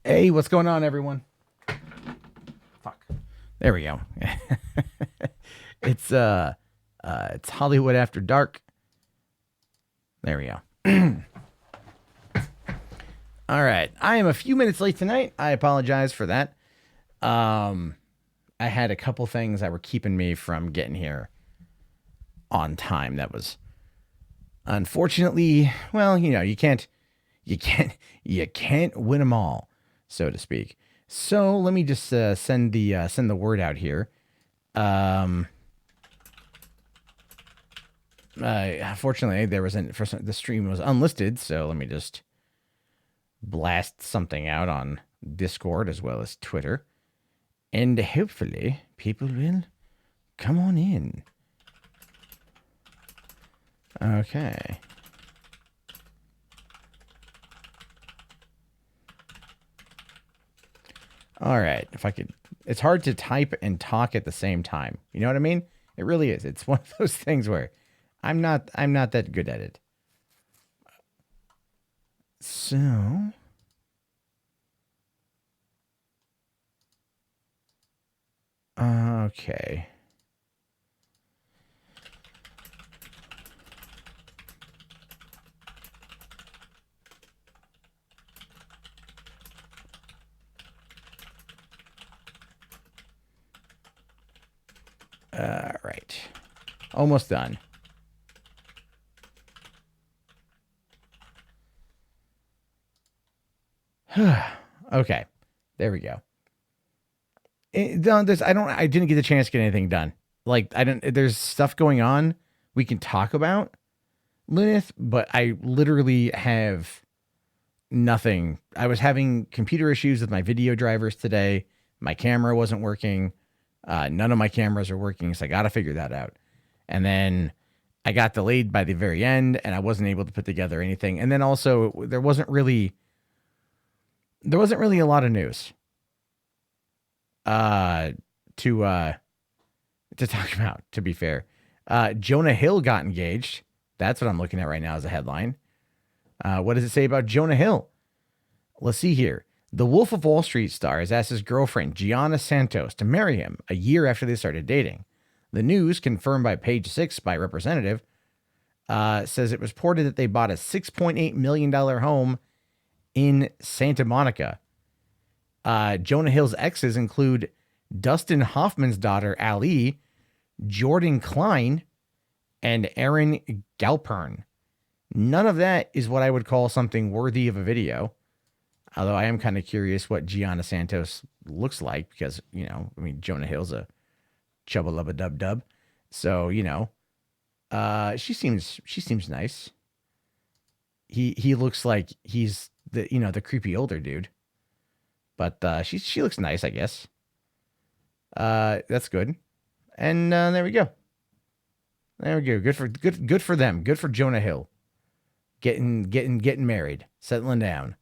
Hey, what's going on, everyone? Fuck. There we go. it's it's Hollywood After Dark. There we go. All right. I am a few minutes late tonight. I apologize for that. Um I had a couple things that were keeping me from getting here on time. That was unfortunately, well, you can't win them all, so to speak. So let me just send the word out here. Um, Fortunately, the stream was unlisted, so let me just blast something out on Discord as well as Twitter, and hopefully people will come on in. Okay. All right. If I could, it's hard to type and talk at the same time. You know what I mean? It really is. It's one of those things where I'm not that good at it. So, okay. All right. Almost done. Okay. There we go. I didn't get the chance to get anything done. Like there's stuff going on we can talk about, Lilith, but I literally have nothing. I was having computer issues with my video drivers today. My camera wasn't working. None of my cameras are working, so I got to figure that out. And then I got delayed by the very end, and I wasn't able to put together anything. And then also there wasn't really a lot of news uh, to talk about. To be fair, Jonah Hill got engaged. That's what I'm looking at right now as a headline. What does it say about Jonah Hill? Let's see here. The Wolf of Wall Street star has asked his girlfriend, Gianna Santos, to marry him a year after they started dating. The news, confirmed by Page Six by Representative, says it was reported that they bought a $6.8 million home in Santa Monica. Jonah Hill's exes include Dustin Hoffman's daughter, Ali, Jordan Klein, and Aaron Galpern. None of that is what I would call something worthy of a video. Although I am kind of curious what Gianna Santos looks like because, Jonah Hill's a chubba lubba dub dub. So, she seems nice. He looks like he's the creepy older dude. But she looks nice, I guess. That's good. And there we go. There we go. Good for them. Good for Jonah Hill. Getting married, settling down.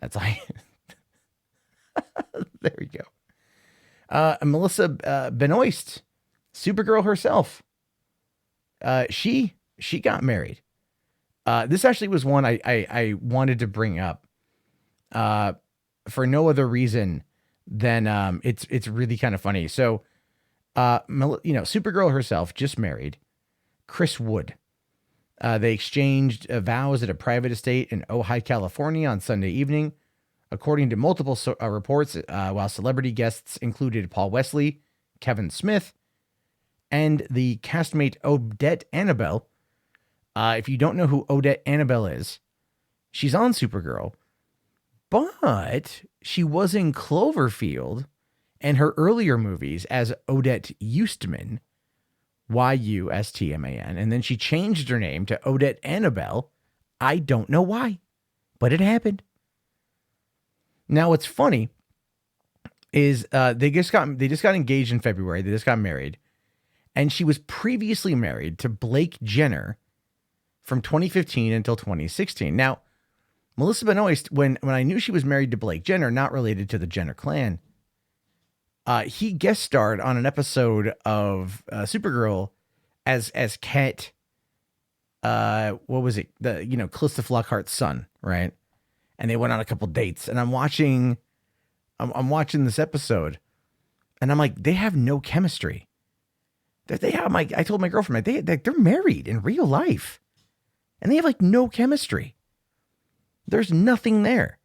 That's like there we go. Melissa Benoist, Supergirl herself. She got married. This actually was one I wanted to bring up for no other reason than it's really kind of funny. So, Supergirl herself just married Chris Wood. They exchanged vows at a private estate in Ojai, California on Sunday evening. According to multiple reports, while celebrity guests included Paul Wesley, Kevin Smith, and the castmate Odette Annabelle. If you don't know who Odette Annabelle is, she's on Supergirl, but she was in Cloverfield and her earlier movies as Odette Eustman. Yustman, and then she changed her name to Odette Annabelle. I don't know why, but it happened. Now, what's funny is they just got engaged in February. They just got married, and she was previously married to Blake Jenner from 2015 until 2016. Now, Melissa Benoist, when I knew she was married to Blake Jenner, not related to the Jenner clan, he guest starred on an episode of Supergirl as Kat. What was it? Calista Flockhart's son, right? and they went on a couple dates, and I'm watching this episode, and I'm like, they have no chemistry. I told my girlfriend, they're married in real life, and they have like no chemistry. There's nothing there.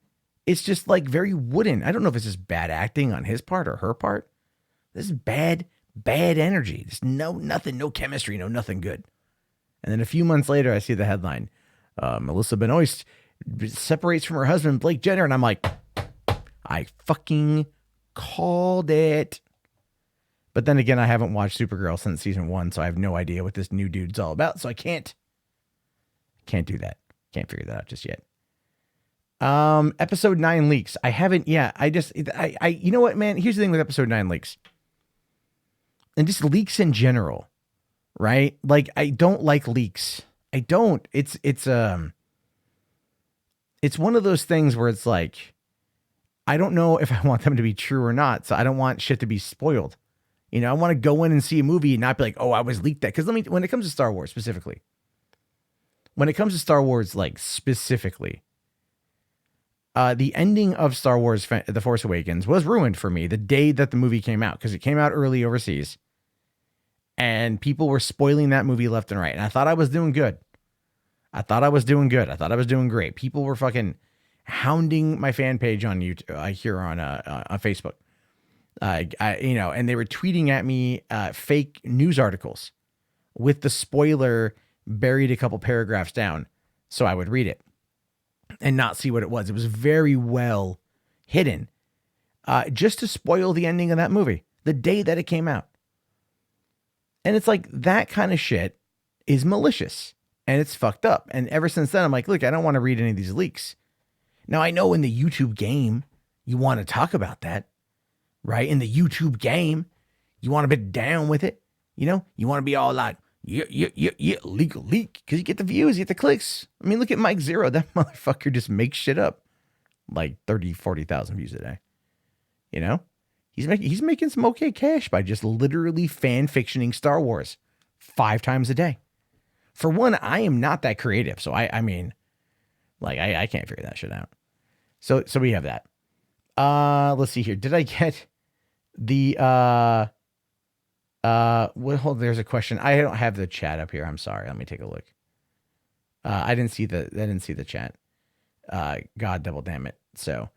It's just like very wooden. I don't know if it's just bad acting on his part or her part. This is bad energy. There's nothing, no chemistry, nothing good. And then a few months later, I see the headline, Melissa Benoist separates from her husband, Blake Jenner. And I'm like, I fucking called it. But then again, I haven't watched Supergirl since season 1, so I have no idea what this new dude's all about. So I can't do that. Can't figure that out just yet. Episode 9 leaks. I haven't, you know what, man? Here's the thing with episode 9 leaks. And just leaks in general, right? Like, I don't like leaks. I don't. It's one of those things where it's like, I don't know if I want them to be true or not. So I don't want shit to be spoiled. I want to go in and see a movie and not be like, oh, I was leaked that. Because when it comes to Star Wars specifically, like specifically, the ending of Star Wars The Force Awakens was ruined for me the day that the movie came out, because it came out early overseas and people were spoiling that movie left and right. And I thought I was doing good. I thought I was doing great. People were fucking hounding my fan page on YouTube, here on Facebook. And they were tweeting at me fake news articles with the spoiler buried a couple paragraphs down, so I would read it and not see what it was. It was very well hidden, just to spoil the ending of that movie the day that it came out. And it's like, that kind of shit is malicious and it's fucked up. And ever since then, I'm like, look, I don't want to read any of these leaks. Now, I know in the YouTube game, you want to talk about that, right? In the YouTube game, you want to be down with it. You want to be all like, yeah, leak, because you get the views, you get the clicks. I mean, look at Mike Zero. That motherfucker just makes shit up like 30, 40,000 views a day. He's making some okay cash by just literally fan fictioning Star Wars 5 times a day. For one, I am not that creative. So I mean, like, I can't figure that shit out. So we have that. Let's see here. Did I get the, well, there's a question. I don't have the chat up here. I'm sorry. Let me take a look. I didn't see the chat. God double damn it. So,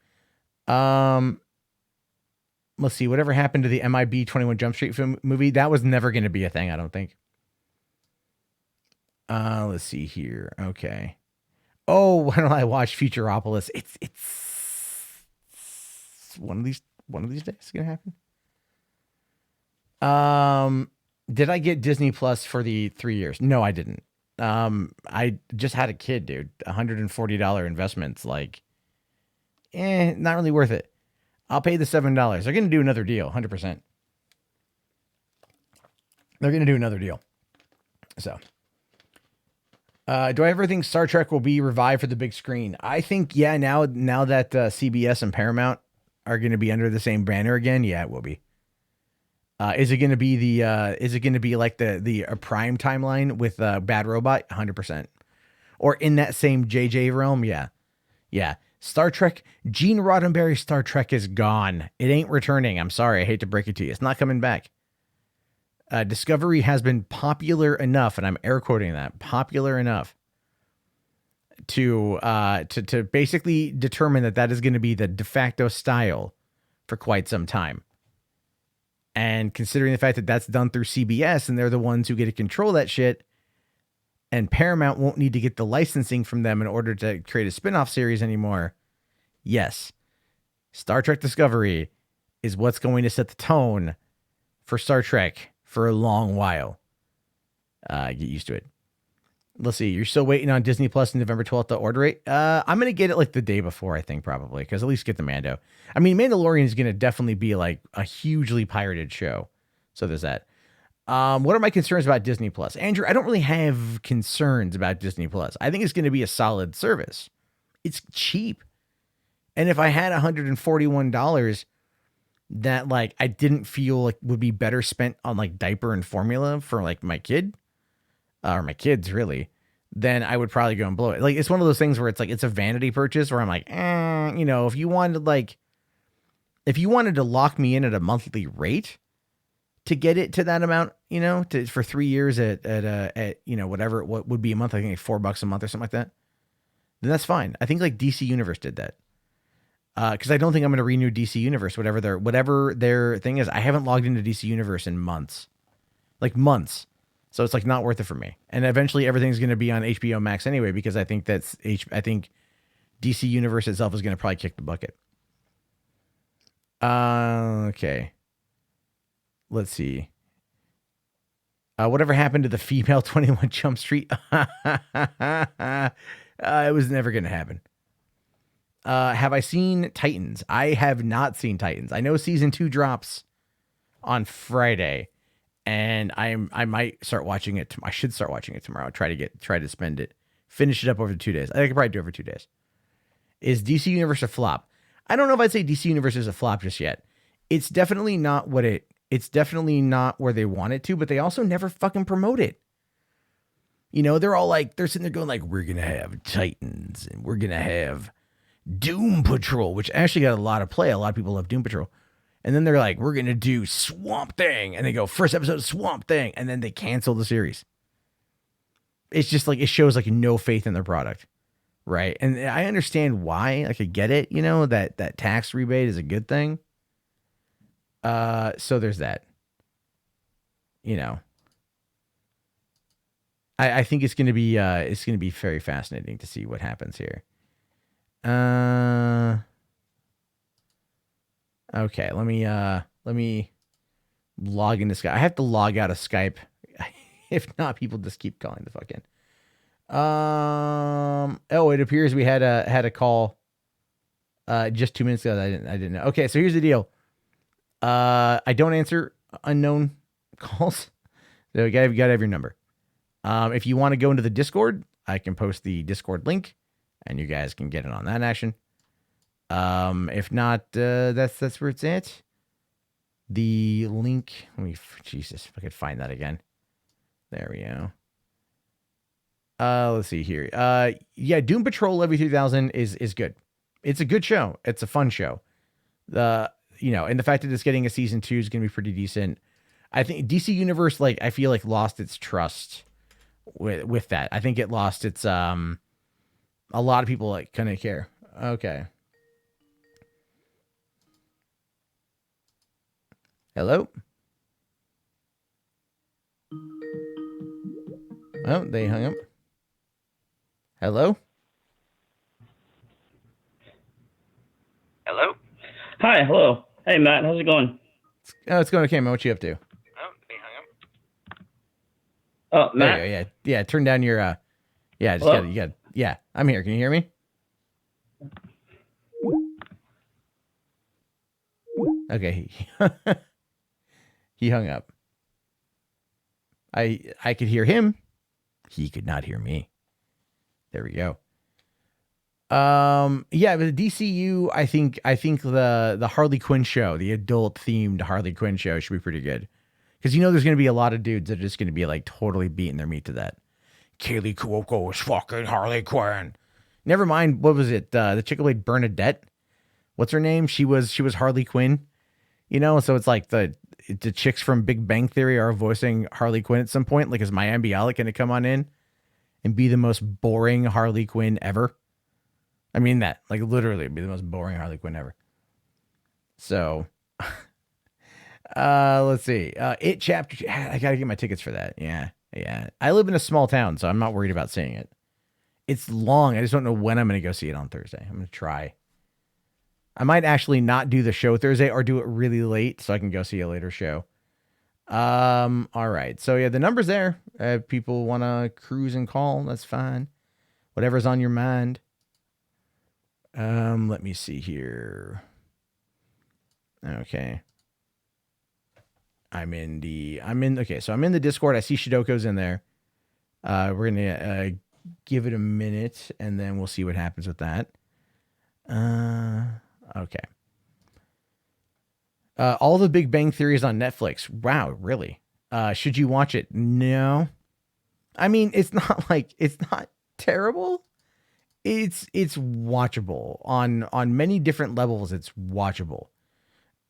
let's see. Whatever happened to the MIB 21 Jump Street film movie? That was never going to be a thing, I don't think. Let's see here. Okay. Oh, why don't I watch Futuropolis? It's one of these days going to happen. Did I get Disney Plus for the 3 years? No, I didn't. I just had a kid, dude. $140 investments, like, not really worth it. I'll pay the $7. They're going to do another deal, 100%. They're going to do another deal. So, do I ever think Star Trek will be revived for the big screen? I think, yeah, now that CBS and Paramount are going to be under the same banner again, yeah, it will be. Is it going to be like the Prime timeline with Bad Robot? 100%. Or in that same JJ realm? Yeah. Yeah. Star Trek, Gene Roddenberry's Star Trek is gone. It ain't returning. I'm sorry. I hate to break it to you. It's not coming back. Discovery has been popular enough, and I'm air quoting that, popular enough to basically determine that is going to be the de facto style for quite some time. And considering the fact that that's done through CBS and they're the ones who get to control that shit, and Paramount won't need to get the licensing from them in order to create a spin-off series anymore. Yes, Star Trek Discovery is what's going to set the tone for Star Trek for a long while. Get used to it. Let's see. You're still waiting on Disney Plus on November 12th to order it. I'm going to get it like the day before, I think, probably, because at least get the Mando. I mean, Mandalorian is going to definitely be like a hugely pirated show. So there's that. What are my concerns about Disney Plus? Andrew, I don't really have concerns about Disney Plus. I think it's going to be a solid service. It's cheap. And if I had $141 that like I didn't feel like would be better spent on like diaper and formula for like my kid, or my kids really, then I would probably go and blow it. Like, it's one of those things where it's like, it's a vanity purchase where I'm like, if you wanted to lock me in at a monthly rate to get it to that amount, for 3 years at whatever, what would be a month, I think like $4 a month or something like that, then that's fine. I think like DC Universe did that. Because I don't think I'm going to renew DC Universe, whatever their thing is. I haven't logged into DC Universe in months. So it's like not worth it for me. And eventually everything's going to be on HBO Max anyway, because I think I think DC Universe itself is going to probably kick the bucket. Okay. Let's see. Whatever happened to the female 21 Jump Street? It was never going to happen. Have I seen Titans? I have not seen Titans. I know season 2 drops on Friday, and I might start watching it. I should start watching it tomorrow. Try to finish it up over 2 days. I think I could probably do it over 2 days. Is DC Universe a flop? I don't know if I'd say DC Universe is a flop just yet. It's definitely not it's definitely not where they want it to, but they also never fucking promote it. They're all like, they're sitting there going like, we're going to have Titans and we're going to have Doom Patrol, which actually got a lot of play. A lot of people love Doom Patrol. And then they're like, we're going to do Swamp Thing. And they go, first episode of Swamp Thing. And then they cancel the series. It's just like, it shows like no faith in their product. Right. And I understand why. Like, I get it, that tax rebate is a good thing. So there's that. I think it's going to be very fascinating to see what happens here. Okay, let me log into Skype. I have to log out of Skype. If not, people just keep calling the fuck in. It appears we had a call just 2 minutes ago that I didn't know. Okay, so here's the deal. I don't answer unknown calls. So you gotta have your number. If you want to go into the Discord, I can post the Discord link and you guys can get in on that action. If not, that's where it's at. The link, Jesus, if I could find that again. There we go. Let's see here. Yeah, Doom Patrol Levy 3000 is good. It's a good show. It's a fun show. And the fact that it's getting a season 2 is going to be pretty decent. I think DC Universe, I feel like lost its trust with that. I think it lost its, a lot of people kind of care. Okay. Hello? Oh, they hung up. Hello? Hello? Hi, hello. Hey, Matt, how's it going? It's going okay, man. What you up to? Oh, they hung up. Oh, Matt? Yeah. Turn down your, yeah, I'm here. Can you hear me? Okay. He hung up. I could hear him. He could not hear me. There we go. Yeah, but the DCU, I think the Harley Quinn show, the adult themed Harley Quinn show, should be pretty good. Because there's going to be a lot of dudes that are just going to be totally beating their meat to that. Kaylee Cuoco is fucking Harley Quinn. Never mind, what was it? The chick who played Bernadette? What's her name? She was Harley Quinn. So it's like the chicks from Big Bang Theory are voicing Harley Quinn at some point. Is Mayim Bialik going to come on in and be the most boring Harley Quinn ever? I mean that, literally be the most boring Harley Quinn ever. So, let's see. It Chapter, I got to get my tickets for that. Yeah. I live in a small town, so I'm not worried about seeing it. It's long. I just don't know when I'm going to go see it on Thursday. I'm going to try. I might actually not do the show Thursday or do it really late so I can go see a later show. All right. So yeah, the number's there. If people want to cruise and call, that's fine. Whatever's on your mind. Let me see here. Okay. Okay, so I'm in the Discord. I see Shidoko's in there. We're going to give it a minute and then we'll see what happens with that. Okay. All the Big Bang Theory is on Netflix. Wow, really? Should you watch it? No. I mean, it's not like it's not terrible. It's watchable on many different levels. It's watchable.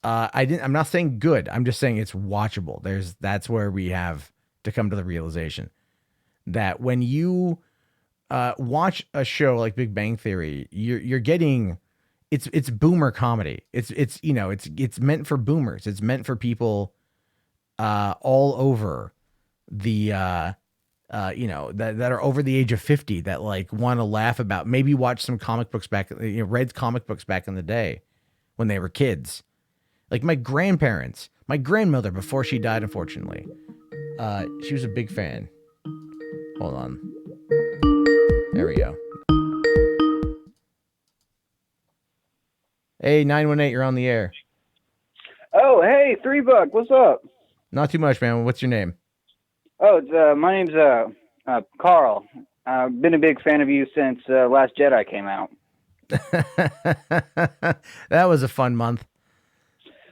I'm not saying good. I'm just saying it's watchable. That's where we have to come to the realization that when you watch a show like Big Bang Theory, you're getting it's boomer comedy. It's meant for boomers. It's meant for people all over the that are over the age of 50 that like want to laugh about, maybe watch some comic books back, read comic books back in the day when they were kids. Like my grandparents, my grandmother before she died, unfortunately, she was a big fan. Hold on. There we go. Hey, 918, you're on the air. Oh, hey, $3. What's up? Not too much, man. What's your name? Oh, my name's Carl. I've been a big fan of you since Last Jedi came out. That was a fun month.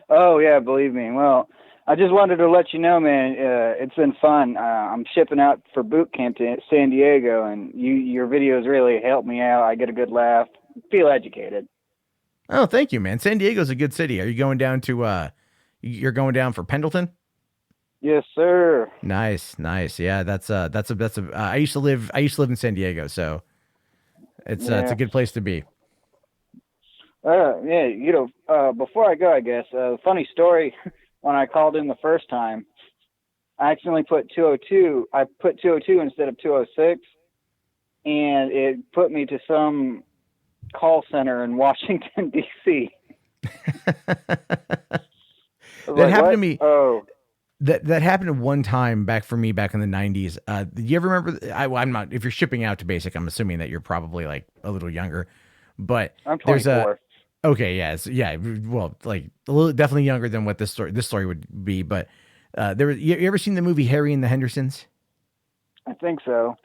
Oh yeah, believe me. Well, I just wanted to let you know, man. It's been fun. I'm shipping out for boot camp to San Diego, and your videos really help me out. I get a good laugh, feel educated. Oh, thank you, man. San Diego's a good city. Are you going down to you're going down for Pendleton? Yes, sir. Nice. Yeah, that's I used to live in San Diego, so it's a good place to be. Yeah, before I go, I guess, funny story, when I called in the first time, I accidentally put 202. I put 202 instead of 206, and it put me to some call center in Washington, D.C. That like, happened what? to me. Oh. That happened one time back for me back in the 90s. Do you ever remember? I'm not. If you're shipping out to basic, I'm assuming that you're probably like a little younger. But I'm 24. Okay, yeah. Well, like a little, definitely younger than what this story would be. But you ever seen the movie Harry and the Hendersons? I think so.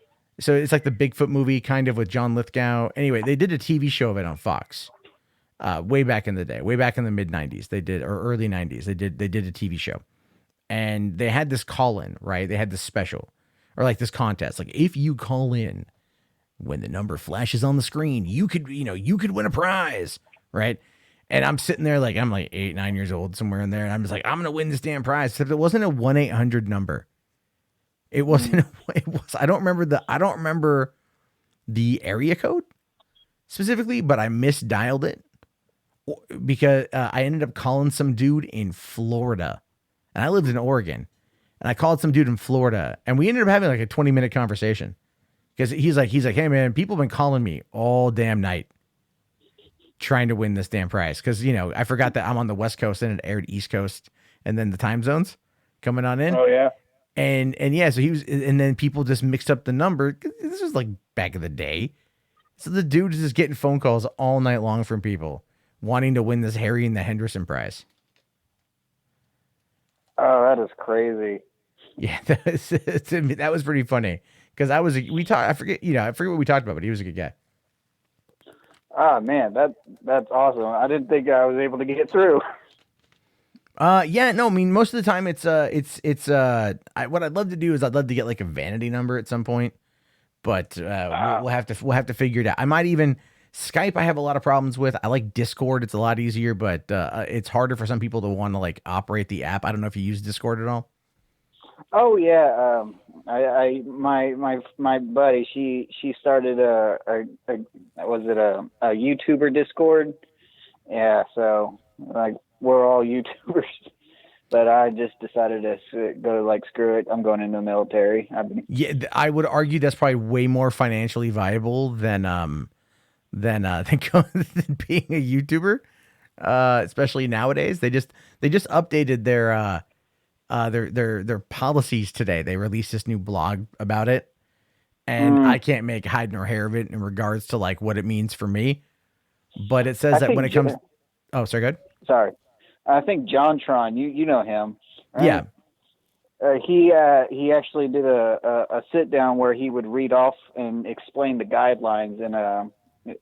So it's like the Bigfoot movie, kind of with John Lithgow. Anyway, they did a TV show of it on Fox, way back in the day, way back in the mid '90s. They did, or early '90s. They did a TV show, and they had this call in, right? They had this special, or like this contest. Like if you call in when the number flashes on the screen, you could win a prize, right? And I'm sitting there like I'm like 8, 9 years old, somewhere in there, and I'm just like, I'm gonna win this damn prize. Except it wasn't a 1-800 number. It wasn't. It was. I don't remember the area code specifically, but I misdialed it because I ended up calling some dude in Florida, and I lived in Oregon, and I called some dude in Florida, and we ended up having like a 20-minute conversation because he's like, hey man, people have been calling me all damn night trying to win this damn prize because I forgot that I'm on the West Coast and it aired East Coast, and then the time zones coming on in. Oh yeah. And yeah, so he was, and then people just mixed up the number. This was like back in the day. So the dude is just getting phone calls all night long from people wanting to win this Harry and the Henderson prize. Oh, that is crazy. Yeah, that was pretty funny because I forget what we talked about, but he was a good guy. Ah, man, that's awesome. I didn't think I was able to get through. Yeah, no, I mean, most of the time what I'd love to do is I'd love to get like a vanity number at some point, but we'll have to figure it out. I might even Skype. I have a lot of problems with. I like Discord. It's a lot easier, but it's harder for some people to want to like operate the app. I don't know if you use Discord at all. Oh yeah, my buddy, she started a YouTuber Discord? Yeah, so like we're all YouTubers, but I just decided to go like screw it. I'm going into the military. Yeah, I would argue that's probably way more financially viable than being a YouTuber, especially nowadays. They just updated their policies today. They released this new blog about it, and I can't make hide nor hair of it in regards to like what it means for me. But it says that when it comes, oh, sorry, go ahead. Sorry, I think JonTron, you know him, right? Yeah. He actually did a sit down where he would read off and explain the guidelines, and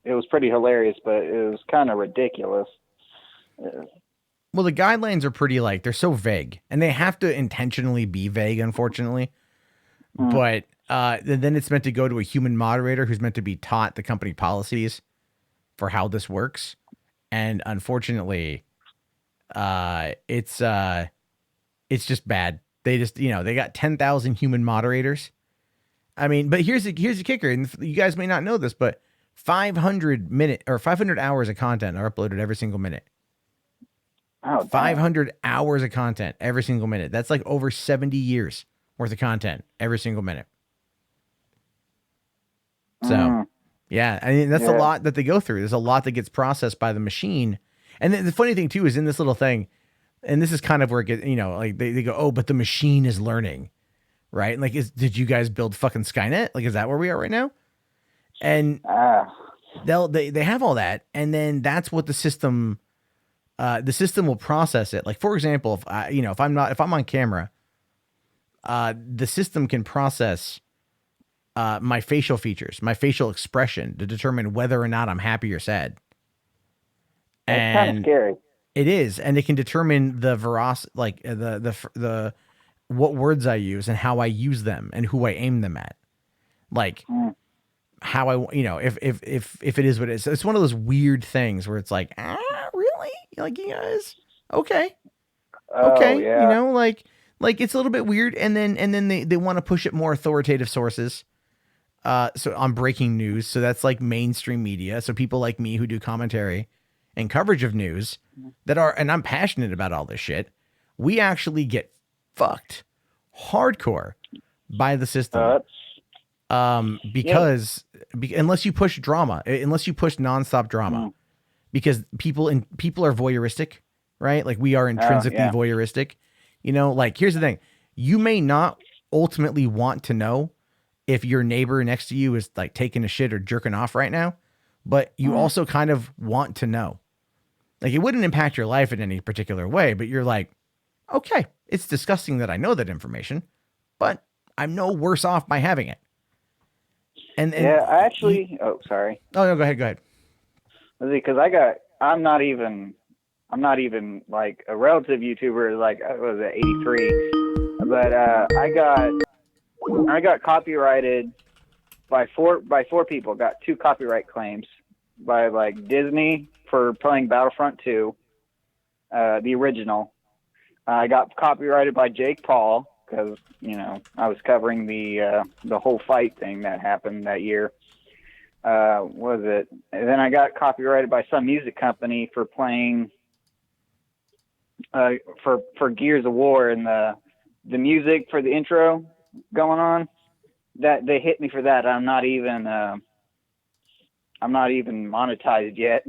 it was pretty hilarious, but it was kind of ridiculous. Well, the guidelines are pretty they're so vague, and they have to intentionally be vague, unfortunately. But then it's meant to go to a human moderator who's meant to be taught the company policies for how this works. And unfortunately, it's just bad. They just, they got 10,000 human moderators. I mean, but here's the kicker, and you guys may not know this, but 500 hours of content are uploaded every single minute. Oh, 500 hours of content every single minute. That's like over 70 years worth of content every single minute. So, yeah, I mean, that's a lot that they go through. There's a lot that gets processed by the machine. And the funny thing, too, is in this little thing, and this is kind of where it gets, like they go, oh, but the machine is learning, right? And like, did you guys build fucking Skynet? Like, is that where we are right now? And they have all that, and then that's what the system will process it. Like, for example, if I'm on camera, the system can process my facial features, my facial expression to determine whether or not I'm happy or sad. It's kind of scary. It is, and it can determine the veracity, like the what words I use and how I use them and who I aim them at, like how I, if it is what it is. It's one of those weird things where it's like, really, like, you guys, okay, yeah. like it's a little bit weird, and then they want to push it more authoritative sources. So on breaking news, so that's like mainstream media. So people like me who do commentary and coverage of news and I'm passionate about all this shit. We actually get fucked hardcore by the system. Because unless you push drama, unless you push nonstop drama, because people are voyeuristic, right? Like, we are intrinsically voyeuristic, like, here's the thing. You may not ultimately want to know if your neighbor next to you is like taking a shit or jerking off right now, but you also kind of want to know. Like, it wouldn't impact your life in any particular way, but you're like, okay, it's disgusting that I know that information, but I'm no worse off by having it. And I actually, sorry. Oh, no, go ahead. Because I'm not even like a relative YouTuber, like, I was at 83, but I got copyrighted by four people. Got 2 copyright claims by like Disney for playing Battlefront 2, the original. I got copyrighted by Jake Paul because I was covering the whole fight thing that happened that year. Was it? And then I got copyrighted by some music company for playing for Gears of War, and the music for the intro going on. That they hit me for that. I'm not even monetized yet.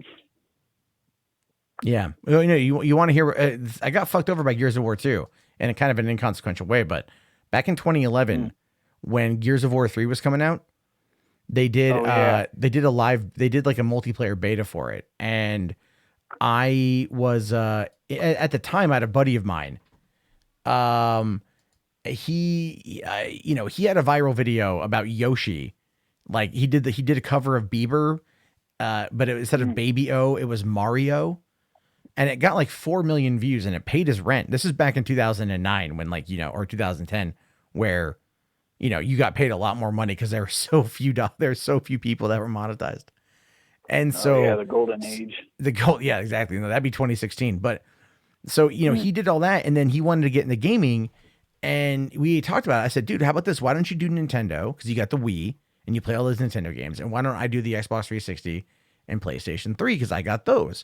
Yeah, you want to hear? I got fucked over by Gears of War 2 in a kind of an inconsequential way, but back in 2011, when Gears of War 3 was coming out, they did they did like a multiplayer beta for it, and I was at the time I had a buddy of mine. He had a viral video about Yoshi, like he did a cover of Bieber, but instead of Baby O, it was Mario. And it got like 4 million views and it paid his rent. This is back in 2009 when or 2010, where, you got paid a lot more money because there were so few people that were monetized. And so the golden age. Yeah, exactly. No, that'd be 2016. But so, he did all that, and then he wanted to get into gaming, and we talked about it. I said, dude, how about this? Why don't you do Nintendo? Because you got the Wii and you play all those Nintendo games. And why don't I do the Xbox 360 and PlayStation 3? Because I got those.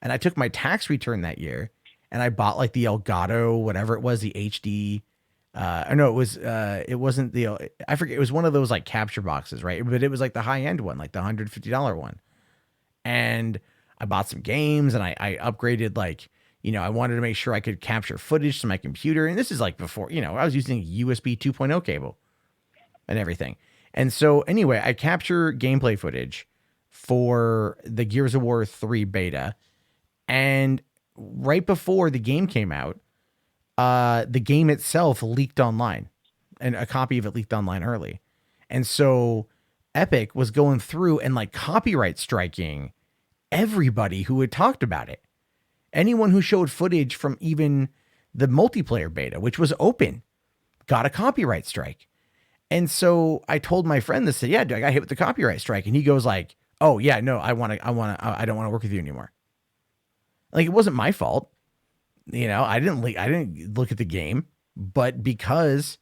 And I took my tax return that year and I bought like the Elgato, whatever it was, the HD. It wasn't I forget. It was one of those like capture boxes, right? But it was like the high end one, like the $150 one. And I bought some games and I upgraded, like, I wanted to make sure I could capture footage to my computer. And this is like before, I was using a USB 2.0 cable and everything. And so anyway, I capture gameplay footage for the Gears of War 3 beta. And right before the game came out, the game itself leaked online, and a copy of it leaked online early. And so Epic was going through and like copyright striking everybody who had talked about it. Anyone who showed footage from even the multiplayer beta, which was open, got a copyright strike. And so I told my friend this, said, yeah, dude, I got hit with the copyright strike. And he goes like, oh yeah, no, I don't want to work with you anymore. Like, it wasn't my fault. I didn't look at the game, but because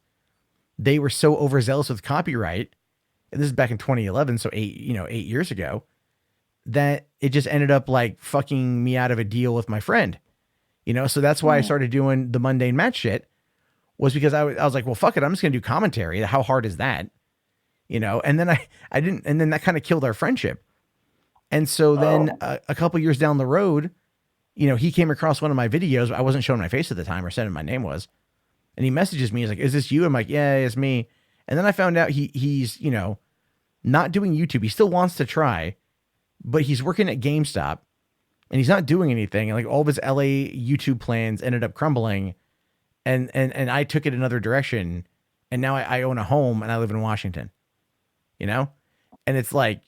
they were so overzealous with copyright, and this is back in 2011, so 8 years ago, that it just ended up like fucking me out of a deal with my friend. So that's why I started doing the mundane match shit, was because I was like, well, fuck it, I'm just gonna do commentary. How hard is that? And then I didn't, and then that kind of killed our friendship. And so then a couple years down the road, he came across one of my videos. I wasn't showing my face at the time or saying my name was. And he messages me. He's like, is this you? I'm like, yeah, it's me. And then I found out he's not doing YouTube. He still wants to try, but he's working at GameStop and he's not doing anything. And like all of his LA YouTube plans ended up crumbling. And I took it another direction. And now I own a home and I live in Washington, and it's like,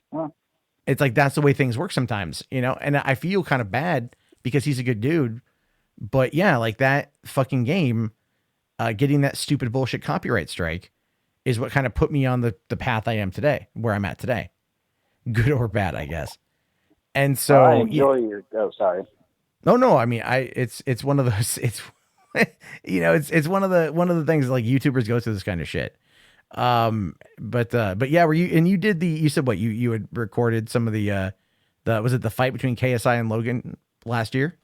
that's the way things work sometimes, and I feel kind of bad because he's a good dude, but yeah, like that fucking game, getting that stupid bullshit copyright strike is what kind of put me on the path I am today, where I'm at today, good or bad, I guess. And so I enjoy your. Oh, sorry. No. I mean, it's one of those. It's it's one of the things like YouTubers go through this kind of shit. But yeah, you did you said what you had recorded some of the was it the fight between KSI and Logan last year?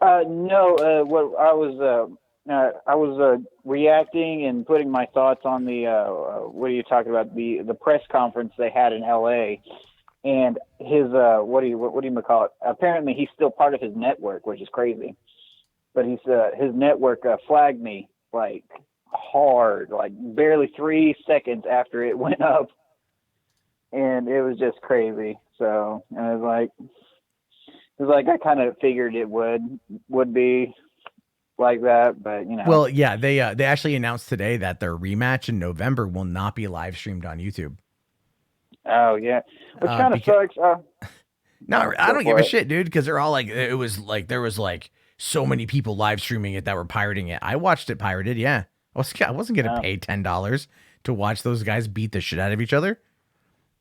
No. What I was reacting and putting my thoughts on the what are you talking about, the press conference they had in LA, and his what do you call it? Apparently he's still part of his network, which is crazy. But his network flagged me like hard, like barely 3 seconds after it went up, and it was just crazy. So and it was like I kind of figured it would be like that, but Well, yeah, they actually announced today that their rematch in November will not be live streamed on YouTube. Oh yeah, which kind of sucks. No, I don't give a shit, dude, because they're all like, it was like there was like so many people live streaming it that were pirating it. I watched it pirated, yeah. I wasn't gonna pay $10 to watch those guys beat the shit out of each other.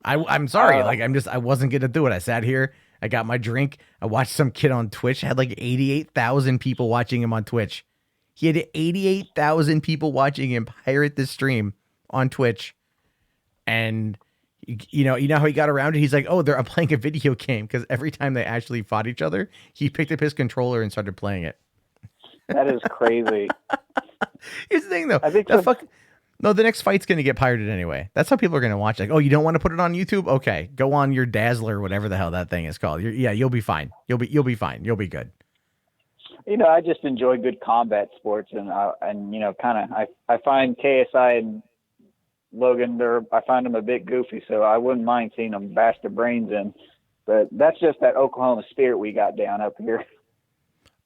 I'm sorry, I wasn't gonna do it. I sat here, I got my drink, I watched some kid on Twitch, had like 88,000 people watching him on Twitch. He had 88,000 people watching him pirate this stream on Twitch, and you know how he got around it? He's like, I'm playing a video game, because every time they actually fought each other, he picked up his controller and started playing it. That is crazy. Here's the thing, though. I think the next fight's going to get pirated anyway. That's how people are going to watch. Like, you don't want to put it on YouTube? Okay, go on your Dazzler, whatever the hell that thing is called. You'll be fine. You'll be fine. You'll be good. I just enjoy good combat sports, and I find KSI and Logan, I find them a bit goofy, so I wouldn't mind seeing them bash their brains in. But that's just that Oklahoma spirit we got down up here.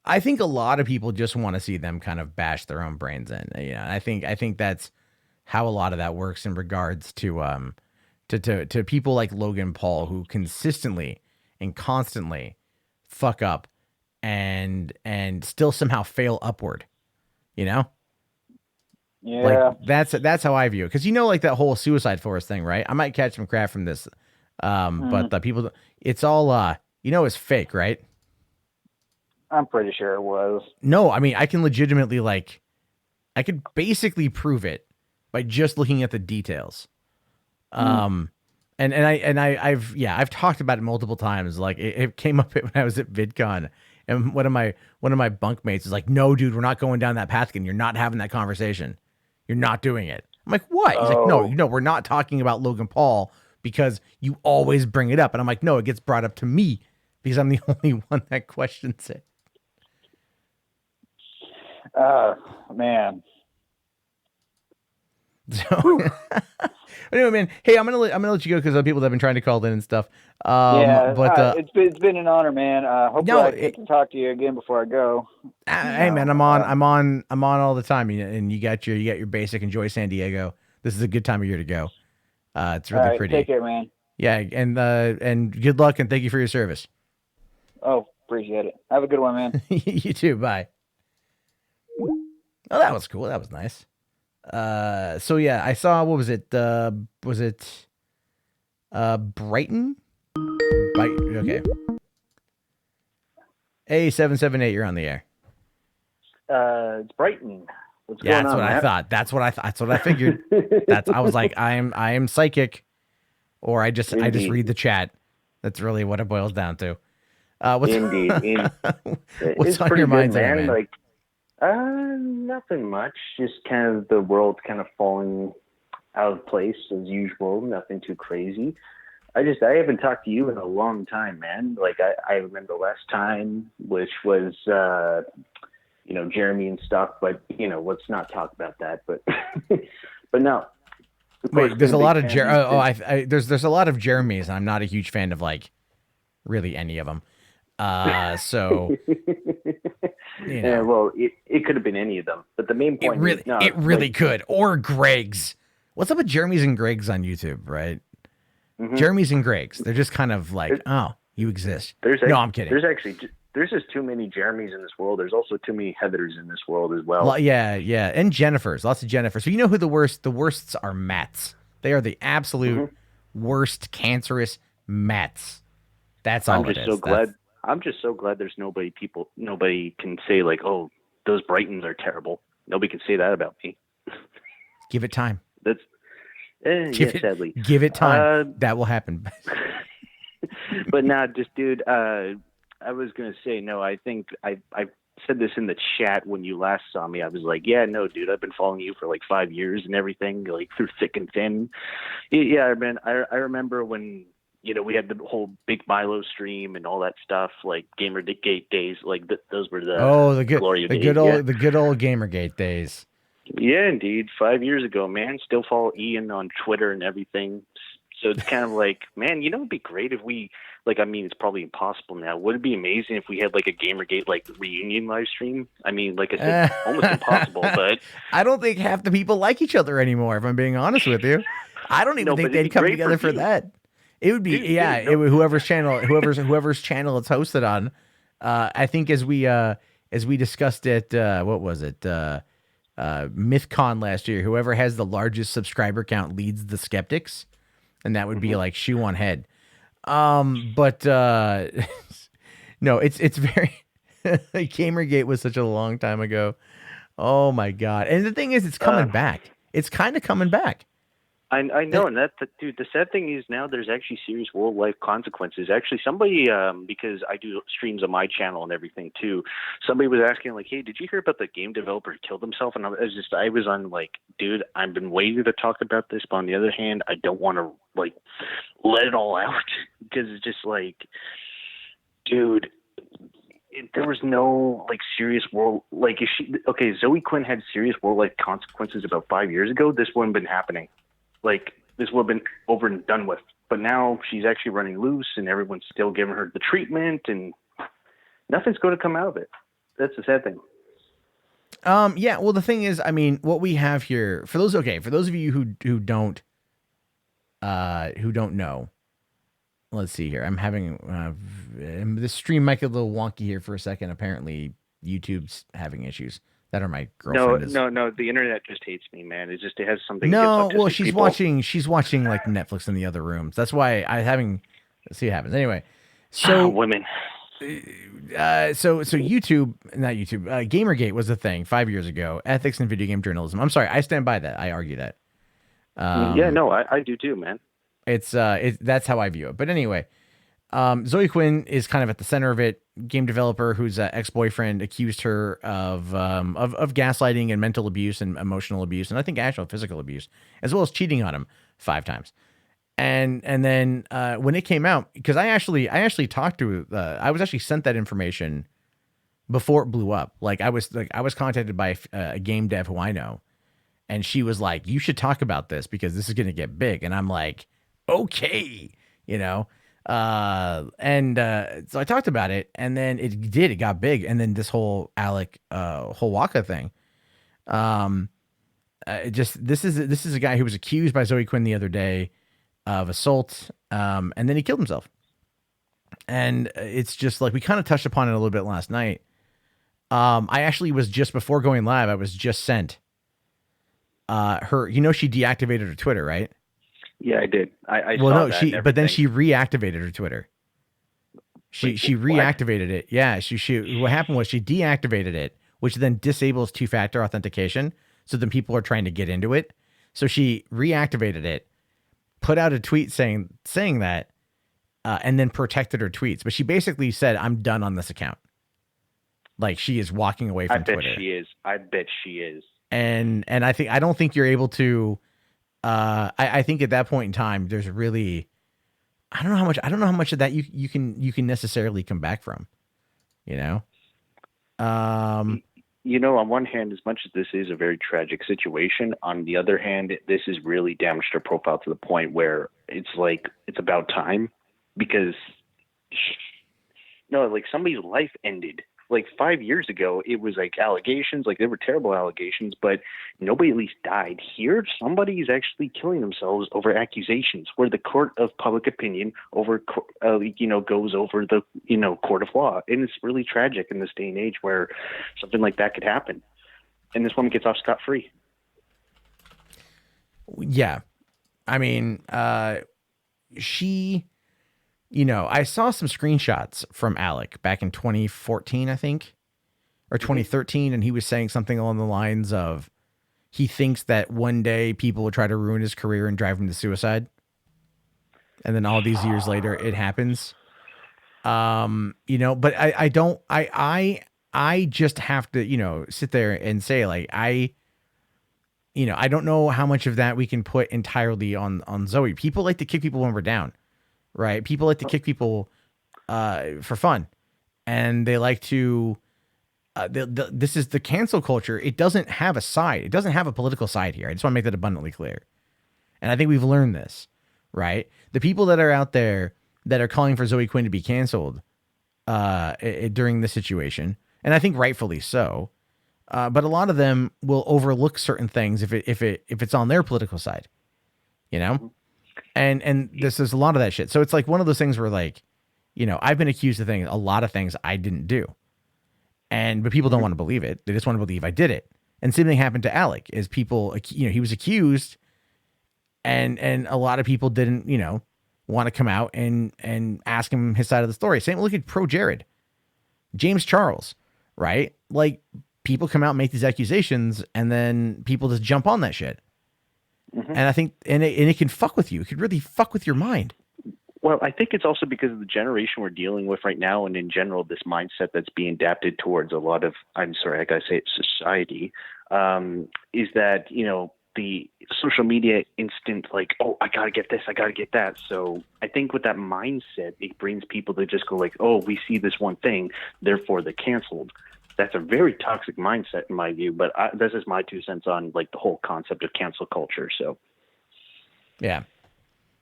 I think a lot of people just want to see them kind of bash their own brains in. I think that's how a lot of that works in regards to people like Logan Paul, who consistently and constantly fuck up and still somehow fail upward. Yeah. Like that's how I view it. Because like that whole Suicide Forest thing, right? I might catch some crap from this. But the people, it's all it's fake, right? I'm pretty sure it was. No, I mean, I can legitimately I could basically prove it by just looking at the details. And I've talked about it multiple times. Like it came up when I was at VidCon, and one of my bunkmates is like, "No, dude, we're not going down that path again. You're not having that conversation. You're not doing it." I'm like, "What?" He's like, "No, we're not talking about Logan Paul because you always bring it up." And I'm like, "No, it gets brought up to me because I'm the only one that questions it." Man. So, anyway, man. Hey, I'm gonna let you go because people that have been trying to call in and stuff. It's been an honor, man. Hopefully I get to talk to you again before I go. Hey, man, I'm on all the time, and you got your basic. Enjoy San Diego. This is a good time of year to go. It's really pretty. Take care, man. Yeah, and good luck, and thank you for your service. Oh, appreciate it. Have a good one, man. You too. Bye. Oh, that was cool. That was nice. So yeah, I saw, what was it? Was it Brighton? Okay. A778, you're on the air. It's Brighton. What's Yeah, going that's on, what I Matt? thought. That's what I figured. I was like, I am psychic, or I just Indeed. read the chat. That's really what it boils down to. What's Indeed. what's It's on pretty your good, mind today, man. man? Like, nothing much. Just kind of the world kind of falling out of place as usual. Nothing too crazy. I haven't talked to you in a long time, man. Like I remember last time, which was Jeremy and stuff. But let's not talk about that. But but no. Of course, Wait, there's been a big lot of fan there's a lot of Jeremys, and I'm not a huge fan of like really any of them. So Yeah, well, it could have been any of them, but the main point is no, it really like, could. Or Greg's. What's up with Jeremy's and Greg's on YouTube, right? mhm. Jeremy's and Greg's. They're just kind of like, There's- oh, you exist. There's No, I'm kidding. there's just too many Jeremys in this world. There's also too many Heathers in this world as well. Yeah, and Jennifers. Lots of Jennifers. So you know who the worsts are? Matts. They are the absolute Mm-hmm. worst, cancerous Matts. That's all I'm just it so is. glad. I'm just so glad there's nobody can say like, oh, those Brightons are terrible. Nobody can say that about me. Give it time. That's sadly. Give it time. That will happen. But nah, just dude, I was gonna say no. I think I said this in the chat when you last saw me. I was like, yeah, no, dude, I've been following you for like 5 years and everything, like through thick and thin. Yeah, man, I remember when we had the whole Big Milo stream and all that stuff, like Gamergate days. Like those were the glory days. The good old Gamergate days. Yeah, indeed. 5 years ago, man. Still follow Ian on Twitter and everything. So it's kind of like, man, it'd be great if we, like, I mean, it's probably impossible now. Would it be amazing if we had like a Gamergate like reunion live stream? I mean, like I said, almost impossible, but I don't think half the people like each other anymore, if I'm being honest with you. I don't even think they'd come together for that. It would be, whoever's channel it's hosted on. I think as we discussed it, what was it? MythCon last year, whoever has the largest subscriber count leads the skeptics, and that would be like shoe on head. But no, it's very Gamergate was such a long time ago. Oh my God. And the thing is, it's coming back. It's kind of coming back. I know, and dude, the sad thing is now there's actually serious world life consequences. Actually, somebody, because I do streams on my channel and everything too, somebody was asking like, "Hey, did you hear about the game developer who killed himself?" And I was on like, dude, I've been waiting to talk about this, but on the other hand, I don't want to like let it all out because it's just like, dude. There was no like serious world like Zoe Quinn had serious world life consequences about 5 years ago. This wouldn't have been happening. Like this would have been over and done with. But now she's actually running loose, and everyone's still giving her the treatment, and nothing's going to come out of it. That's the sad thing. Yeah. Well, the thing is, I mean, what we have here for those of you who don't know. Let's see here. I'm having this stream might get a little wonky here for a second. Apparently, YouTube's having issues. That are my girlfriend. No. The internet just hates me, man. It has something. No, well, she's watching like Netflix in the other rooms. That's why let's see what happens. Anyway, so women. So YouTube, not YouTube. Gamergate was a thing 5 years ago. Ethics in video game journalism. I'm sorry, I stand by that. I argue that. I do too, man. It's that's how I view it. But anyway, Zoe Quinn is kind of at the center of it. Game developer whose ex-boyfriend accused her of gaslighting and mental abuse and emotional abuse, and I think actual physical abuse, as well as cheating on him 5 times. And then when it came out, because I actually talked to I was actually sent that information before it blew up. I was contacted by a game dev who I know, and she was like, "You should talk about this because this is going to get big." And I'm like, "Okay," So I talked about it, and then it got big, and then this whole Alec Holwaka thing. This is a guy who was accused by Zoe Quinn the other day of assault, and then he killed himself. And it's just like we kind of touched upon it a little bit last night. I actually was just before going live, I was just sent she deactivated her Twitter, right? Yeah, I did. I Well, saw no, that. but then she reactivated her Twitter. She What? reactivated it. Yeah, what happened was she deactivated it, which then disables two-factor authentication. So then people are trying to get into it. So she reactivated it, put out a tweet saying that, and then protected her tweets. But she basically said, "I'm done on this account." Like she is walking away from Twitter. I bet she is. And I don't think you're able to. I think at that point in time, there's really, I don't know how much of that you can necessarily come back from, you know. On one hand, as much as this is a very tragic situation, on the other hand, this has really damaged her profile to the point where it's like it's about time, because somebody's life ended. Like 5 years ago, it was like allegations, like they were terrible allegations, but nobody at least died. Here, somebody is actually killing themselves over accusations, where the court of public opinion goes over the court of law, and it's really tragic in this day and age where something like that could happen, and this woman gets off scot-free. Yeah, I mean, she. I saw some screenshots from Alec back in 2014, I think, or 2013, and he was saying something along the lines of he thinks that one day people will try to ruin his career and drive him to suicide. And then all these years later, it happens. But I just have to, sit there and say, like, I don't know how much of that we can put entirely on Zoe. People like to kick people when we're down. Right. People like to kick people for fun, and they like to. This is the cancel culture. It doesn't have a side. It doesn't have a political side here. I just want to make that abundantly clear. And I think we've learned this, right? The people that are out there that are calling for Zoe Quinn to be canceled during this situation, and I think rightfully so, but a lot of them will overlook certain things if it's on their political side, And this is a lot of that shit. So it's like one of those things where, like, I've been accused of a lot of things I didn't do. But people don't want to believe it. They just want to believe I did it. And same thing happened to Alec, is people, he was accused, and a lot of people didn't, want to come out and ask him his side of the story. Same, look at Pro Jared, James Charles, right? Like, people come out and make these accusations, and then people just jump on that shit. Mm-hmm. And I think, and it can fuck with you. It could really fuck with your mind. Well, I think it's also because of the generation we're dealing with right now, and in general, this mindset that's being adapted towards a lot of, I gotta say it, society, is that, the social media instant, like, oh, I gotta get this, I gotta get that. So I think with that mindset, it brings people to just go like, oh, we see this one thing, therefore they're canceled. That's a very toxic mindset in my view, but this is my 2 cents on, like, the whole concept of cancel culture. So, yeah,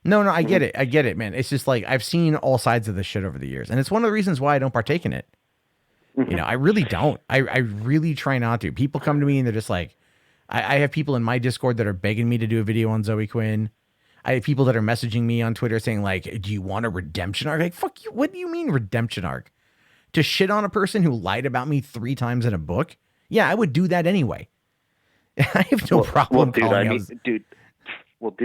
no, I get it, man. It's just like, I've seen all sides of this shit over the years, and it's one of the reasons why I don't partake in it. Mm-hmm. I really don't. I really try not to. People come to me and they're just like, I have people in my Discord that are begging me to do a video on Zoe Quinn. I have people that are messaging me on Twitter saying, like, do you want a redemption arc? Like, fuck you. What do you mean redemption arc? To shit on a person who lied about me 3 times in a book? Yeah, I would do that anyway. I have no problem calling dude,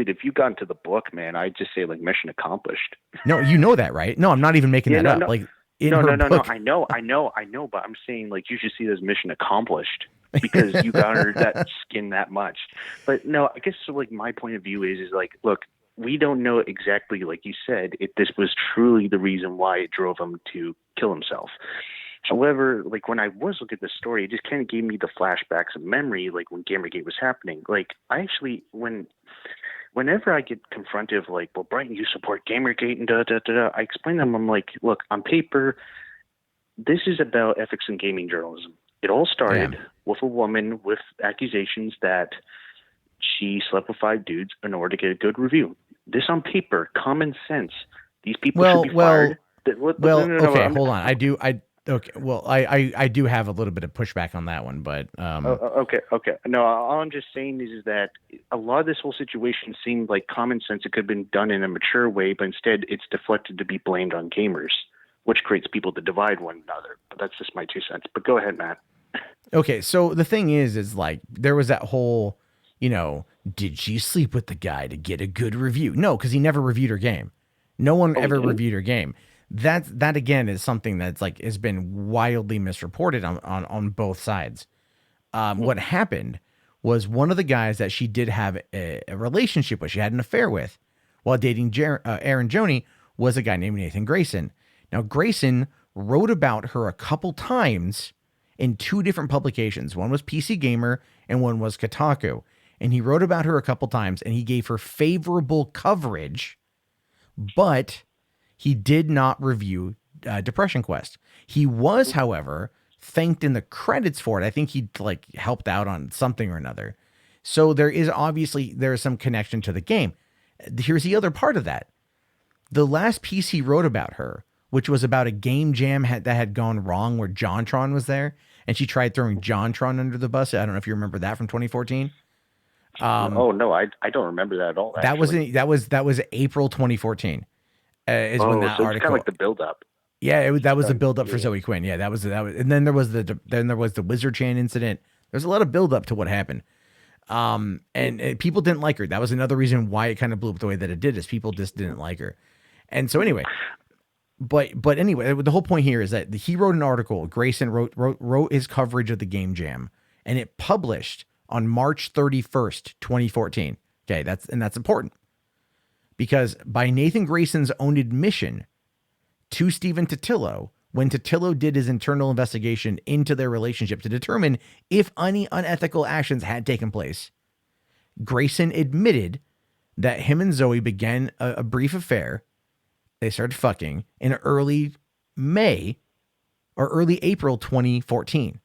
if you got into the book, man, I'd just say, like, mission accomplished. No, you know that, right? No, I'm not even making that up. No. Like, No, I know, but I'm saying, like, you should see it as mission accomplished because you got under that skin that much. But no, I guess, so, like, my point of view is like, look, we don't know exactly, like you said, if this was truly the reason why it drove him to kill himself. However, like, when I was looking at the story, it just kind of gave me the flashbacks of memory, like when Gamergate was happening. Like, I actually, whenever I get confronted, like, well, Brighton, you support Gamergate and da-da-da-da, I explain to them, I'm like, look, on paper, this is about ethics in gaming journalism. It all started with a woman with accusations that she slept with 5 dudes in order to get a good review. This on paper, common sense. These people should be fired. Okay, hold on. I do have a little bit of pushback on that one, but okay. No, all I'm just saying is that a lot of this whole situation seemed like common sense. It could have been done in a mature way, but instead it's deflected to be blamed on gamers, which creates people to divide one another. But that's just my 2 cents. But go ahead, Matt. Okay, so the thing is like, there was that whole did she sleep with the guy to get a good review? No, because he never reviewed her game. No one ever reviewed her game. That again is something that's like has been wildly misreported on both sides. What happened was one of the guys that she did have a relationship with, she had an affair with, while dating Aaron Joni, was a guy named Nathan Grayson. Now Grayson wrote about her a couple times in two different publications. One was PC Gamer and one was Kotaku. And he wrote about her a couple times and he gave her favorable coverage, but he did not review Depression Quest. He was, however, thanked in the credits for it. I think he like helped out on something or another. So there is some connection to the game. Here's the other part of that. The last piece he wrote about her, which was about a game jam that had gone wrong where JonTron was there, and she tried throwing JonTron under the bus. I don't know if you remember that from 2014. Oh no, I don't remember that at all. Actually. That was April 2014. Is when that so article. It's kind of like the build up. Yeah, that was the build up for Zoe Quinn. Yeah, that was, and then there was the Wizard Chan incident. There's a lot of build up to what happened. And people didn't like her. That was another reason why it kind of blew up the way that it did, is people just didn't like her. And so anyway, but anyway, the whole point here is that he wrote an article. Grayson wrote his coverage of the game jam, and it published on March 31st, 2014. Okay, that's important because by Nathan Grayson's own admission to Stephen Totillo, when Totillo did his internal investigation into their relationship to determine if any unethical actions had taken place, Grayson admitted that him and Zoe began a brief affair. They started fucking in early May or early April 2014.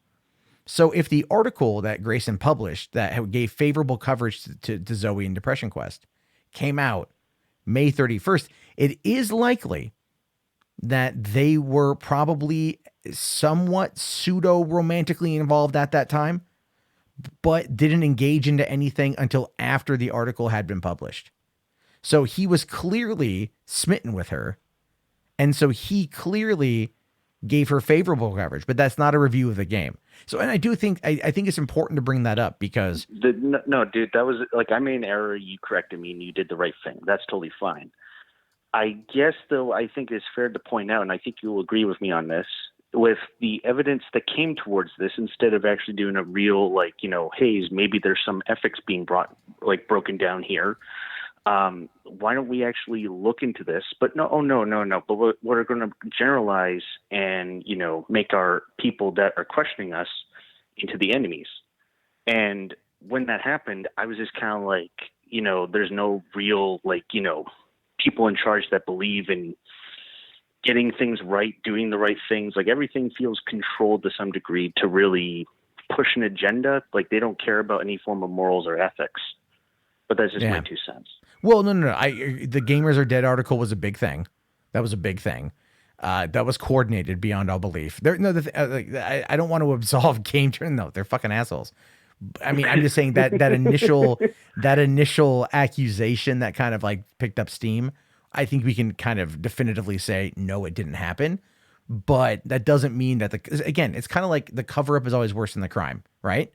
So if the article that Grayson published that gave favorable coverage to Zoe and Depression Quest came out May 31st, it is likely that they were probably somewhat pseudo-romantically involved at that time, but didn't engage into anything until after the article had been published. So he was clearly smitten with her, and so he clearly gave her favorable coverage, but that's not a review of the game. So, and I do think, I think it's important to bring that up because... No, dude, that was, like, I made an error, you corrected me, and you did the right thing. That's totally fine. I guess, though, I think it's fair to point out, and I think you'll agree with me on this, with the evidence that came towards this, instead of actually doing a real, like, hey, maybe there's some ethics being broken down here. Why don't we actually look into this? But no. But we're going to generalize and, make our people that are questioning us into the enemies. And when that happened, I was just kind of like, there's no real, people in charge that believe in getting things right, doing the right things. Like everything feels controlled to some degree to really push an agenda. Like they don't care about any form of morals or ethics. But that's just my 2 cents. Well, no. The Gamers Are Dead article was a big thing. That was a big thing. That was coordinated beyond all belief. I don't want to absolve Game Turn. No, they're fucking assholes. I mean, I'm just saying that initial accusation that kind of like picked up steam. I think we can kind of definitively say no, it didn't happen. But that doesn't mean that again, it's kind of like the cover up is always worse than the crime, right?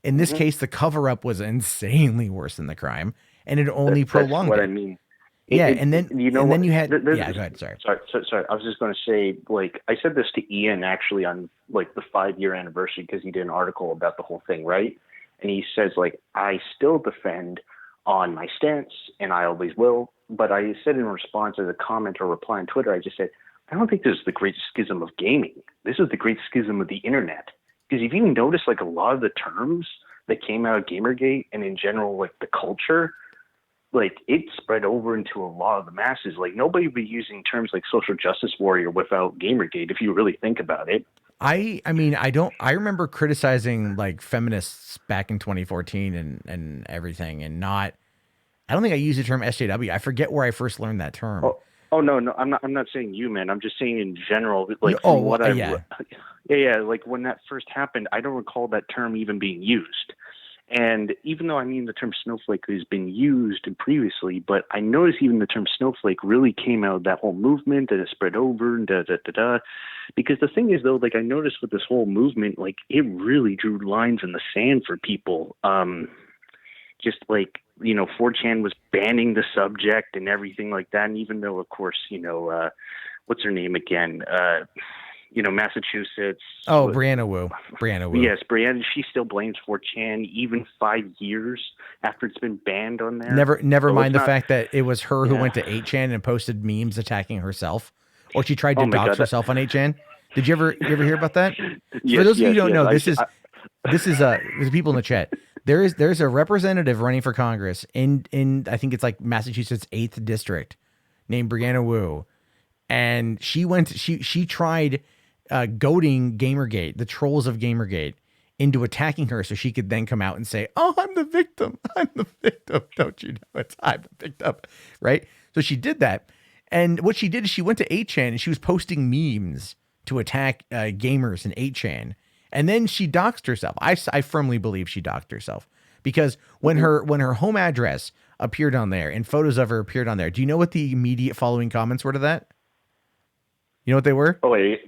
In this case, the cover up was insanely worse than the crime, and it only prolonged. That's what it. I mean. And then go ahead. Sorry. Sorry. I was just going to say, like, I said this to Ian actually on like the 5-year anniversary because he did an article about the whole thing, right? And he says, like, I still defend on my stance, and I always will. But I said in response as a comment or reply on Twitter, I just said, I don't think this is the great schism of gaming. This is the great schism of the internet. Because if you notice, like, a lot of the terms that came out of Gamergate and in general, like, the culture, like, it spread over into a lot of the masses. Like, nobody would be using terms like social justice warrior without Gamergate, if you really think about it. I remember criticizing, like, feminists back in 2014 and everything, and I don't think I used the term SJW. I forget where I first learned that term. Oh no, I'm not saying you, man. I'm just saying in general. Like, like when that first happened, I don't recall that term even being used. And even though the term snowflake has been used previously, but I noticed even the term snowflake really came out of that whole movement and it spread over and Because the thing is though, like I noticed with this whole movement, like it really drew lines in the sand for people. just like, 4chan was banning the subject and everything like that. And even though, of course, what's her name again? Massachusetts. Oh, Brianna Wu. Brianna Wu. Yes, Brianna. She still blames 4chan even 5 years after it's been banned on there. Never mind the fact that it was her who went to 8chan and posted memes attacking herself, or she tried to dox herself on 8chan. Did you ever hear about that? Yes, For those of you who don't know, I, this is the people in the chat. There's a representative running for Congress in I think it's like Massachusetts 8th district named Brianna Wu, and she tried goading Gamergate, the trolls of Gamergate, into attacking her so she could then come out and say, "Oh, I'm the victim. I'm the victim. Don't you know I'm the victim?" Right? So she did that. And what she did is she went to 8chan and she was posting memes to attack gamers in 8chan. And then she doxed herself. I firmly believe she doxed herself because when her home address appeared on there and photos of her appeared on there, do you know what the immediate following comments were to that? You know what they were? Oh, wait,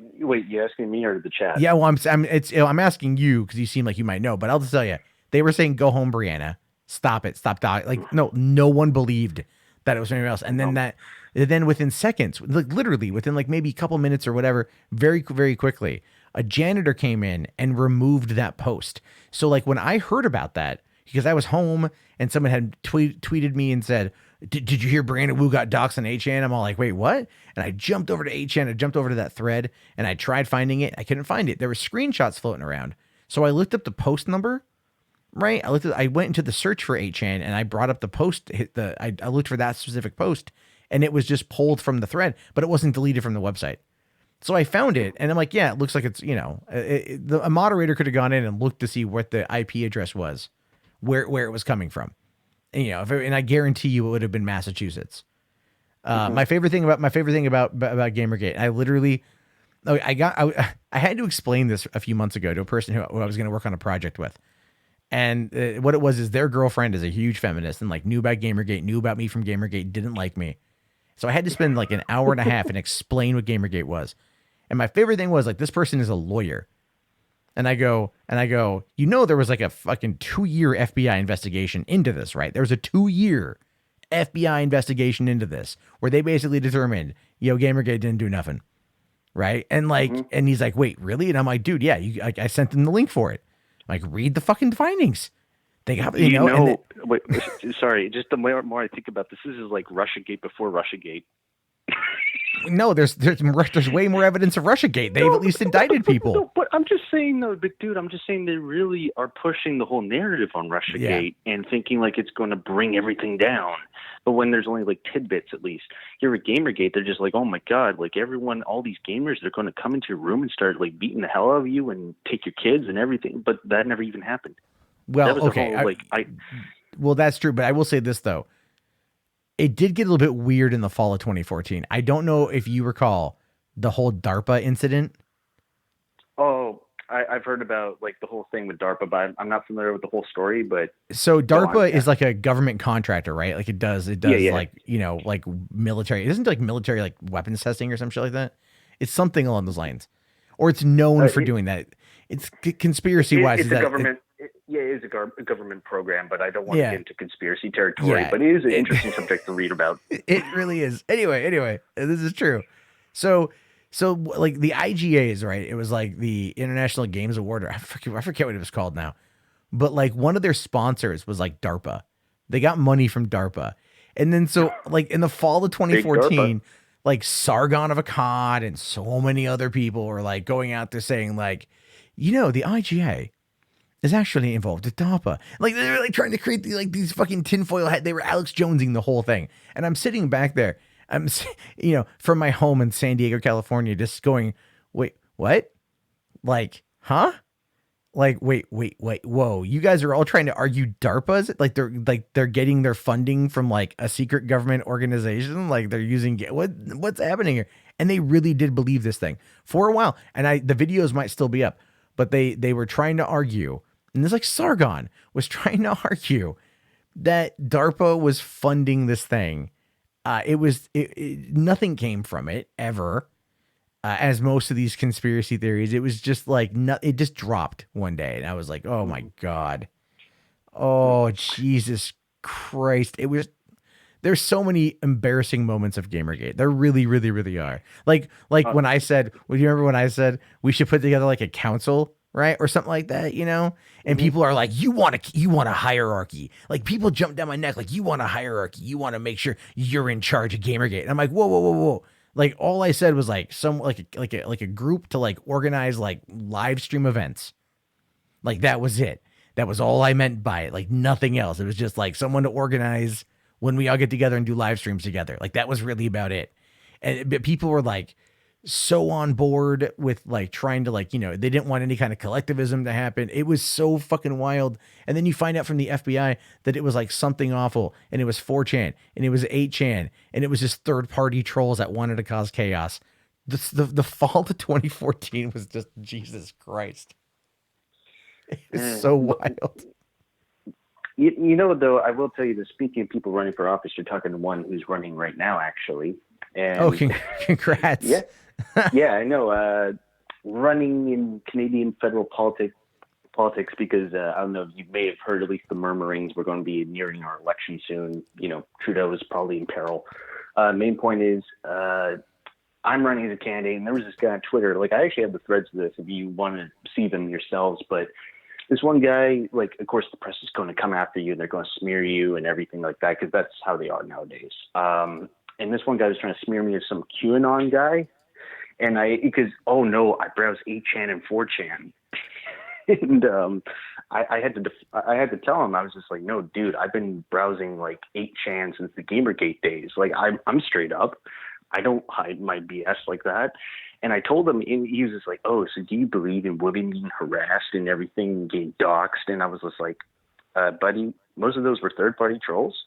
you asking me or the chat? Yeah, well, I'm asking you because you seem like you might know, but I'll just tell you, they were saying, "Go home, Brianna. Stop it. Stop doxing." Like, no one believed that it was anyone else. And then within seconds, like literally within like maybe a couple minutes or whatever, very, very quickly, a janitor came in and removed that post. So like when I heard about that, because I was home and someone had tweeted me and said, Did you hear Brandon Wu got doxxed on 8chan? I'm all like, wait, what? And I jumped over to 8chan. I jumped over to that thread and I tried finding it. I couldn't find it. There were screenshots floating around. So I looked up the post number, right? I went into the search for 8chan and I brought up the post. I looked for that specific post and it was just pulled from the thread, but it wasn't deleted from the website. So I found it and I'm like, yeah, it looks like it's, a moderator could have gone in and looked to see what the IP address was, where it was coming from. And, and I guarantee you it would have been Massachusetts. My favorite thing about Gamergate, I had to explain this a few months ago to a person who I was going to work on a project with. And what it was is their girlfriend is a huge feminist and like knew about Gamergate, knew about me from Gamergate, didn't like me. So I had to spend like an hour and a half and explain what Gamergate was. And my favorite thing was like, this person is a lawyer. And I go, there was like a fucking 2-year FBI investigation into this, right? There was a 2-year FBI investigation into this where they basically determined, Gamergate didn't do nothing. Right. And like, and he's like, wait, really? And I'm like, dude, yeah, I sent them the link for it. Like, read the fucking findings. They got, wait, sorry, just the more I think about this, this is like Russiagate before Russiagate. No, there's way more evidence of Russiagate. They've at least indicted people. No, but I'm just saying though, I'm just saying they really are pushing the whole narrative on Russiagate and thinking like it's going to bring everything down. But when there's only like tidbits, at least here at Gamergate, they're just like, oh my God, like everyone, all these gamers, they're going to come into your room and start like beating the hell out of you and take your kids and everything. But that never even happened. Well, okay. Well, that's true. But I will say this though. It did get a little bit weird in the fall of 2014. I don't know if you recall the whole DARPA incident. Oh, I've heard about like the whole thing with DARPA, but I'm not familiar with the whole story. But so DARPA is like a government contractor, right? Like it does like, like military. It isn't like military, like weapons testing or some shit like that. It's something along those lines, or it's known for doing that. It's conspiracy wise. It's a government. It is a government program, but I don't want to get into conspiracy territory. But it is an interesting subject to read about. It really is. Anyway, this is true. So like the IGAs, right? It was like the International Games Award. I forget what it was called now. But like one of their sponsors was like DARPA. They got money from DARPA. And then so like in the fall of 2014, like Sargon of Akkad and so many other people were like going out there saying like, the IGA is actually involved with DARPA. Like they were like trying to create these fucking tinfoil hat. They were Alex Jonesing the whole thing. And I'm sitting back there, from my home in San Diego, California, just going, wait, what? Like, huh? Like, wait, whoa. You guys are all trying to argue DARPA? Is it like they're getting their funding from like a secret government organization? Like they're using, what's happening here? And they really did believe this thing for a while. And the videos might still be up, but they were trying to argue. And this like Sargon was trying to argue that DARPA was funding this thing. Nothing came from it ever. As most of these conspiracy theories, it was just like, it just dropped one day. And I was like, oh my God. Oh, Jesus Christ. There's so many embarrassing moments of Gamergate. There really, really, really are. Like when I said, well, you remember when I said we should put together like a council, right? Or something like that, you know? And people are like, you want a hierarchy. Like people jump down my neck. Like you want a hierarchy. You want to make sure you're in charge of Gamergate. And I'm like, whoa, whoa, whoa, whoa. Like all I said was like like a group to like organize like live stream events. Like that was it. That was all I meant by it. Like nothing else. It was just like someone to organize when we all get together and do live streams together. Like that was really about it. But people were like so on board with like trying to like, you know, they didn't want any kind of collectivism to happen. It was so fucking wild. And then you find out from the FBI that it was like something awful, and it was 4chan and it was 8chan and it was just third party trolls that wanted to cause chaos. The fall of 2014 was just Jesus Christ. It's so wild. You know, though, I will tell you that speaking of people running for office, you're talking to one who's running right now, actually. And, congrats. Yeah, yeah, I know. Running in Canadian federal politics because I don't know if you may have heard at least the murmurings. We're going to be nearing our election soon. You know, Trudeau is probably in peril. Main point is I'm running as a candidate, and there was this guy on Twitter. Like, I actually have the threads of this if you want to see them yourselves, but this one guy, like, of course, the press is going to come after you and they're going to smear you and everything like that because that's how they are nowadays. And this one guy was trying to smear me as some QAnon guy. And because I browse 8chan and 4chan. And I had to tell him, I was just like, no, dude, I've been browsing like 8chan since the Gamergate days. Like, I'm straight up. I don't hide my BS like that. And I told him, and he was just like, oh, so do you believe in women being harassed and everything, getting doxxed? And I was just like, buddy, most of those were third-party trolls.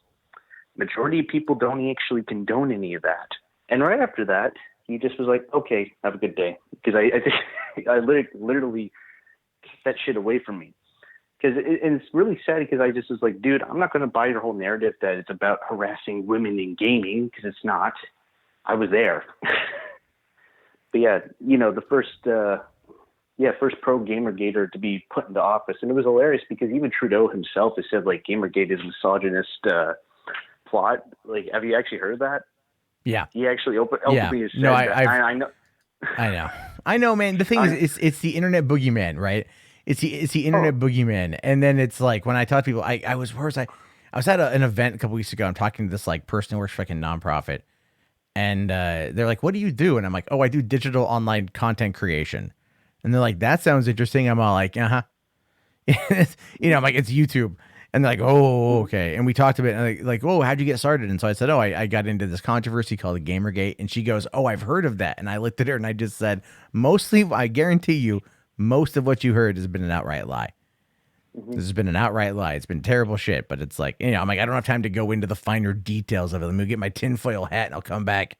Majority of people don't actually condone any of that. And right after that, he just was like, okay, have a good day. Because I think I literally kept that shit away from me. And it's really sad because I just was like, dude, I'm not going to buy your whole narrative that it's about harassing women in gaming, because it's not. I was there. But yeah, you know, the first pro Gamergater to be put into office. And it was hilarious because even Trudeau himself has said, like, Gamergate is a misogynist plot. Like, have you actually heard that? Yeah. He actually openly said no, that. I know. I know, man. The thing is, it's the internet boogeyman, right? It's the internet boogeyman. And then it's like, when I talk to people, I was at an event a couple weeks ago. I'm talking to this like person who works for like a nonprofit. And they're like, what do you do? And I'm like, oh, I do digital online content creation. And they're like, that sounds interesting. I'm all like, uh-huh. You know, I'm like, it's YouTube. And they're like, oh, okay. And we talked a bit, and like, oh, how'd you get started? And so I said, oh, I got into this controversy called Gamergate. And she goes, oh, I've heard of that. And I looked at her and I just said, mostly, I guarantee you, most of what you heard has been an outright lie. This has been an outright lie. It's been terrible shit, but it's like, you know, I'm like, I don't have time to go into the finer details of it. Let me get my tinfoil hat and I'll come back.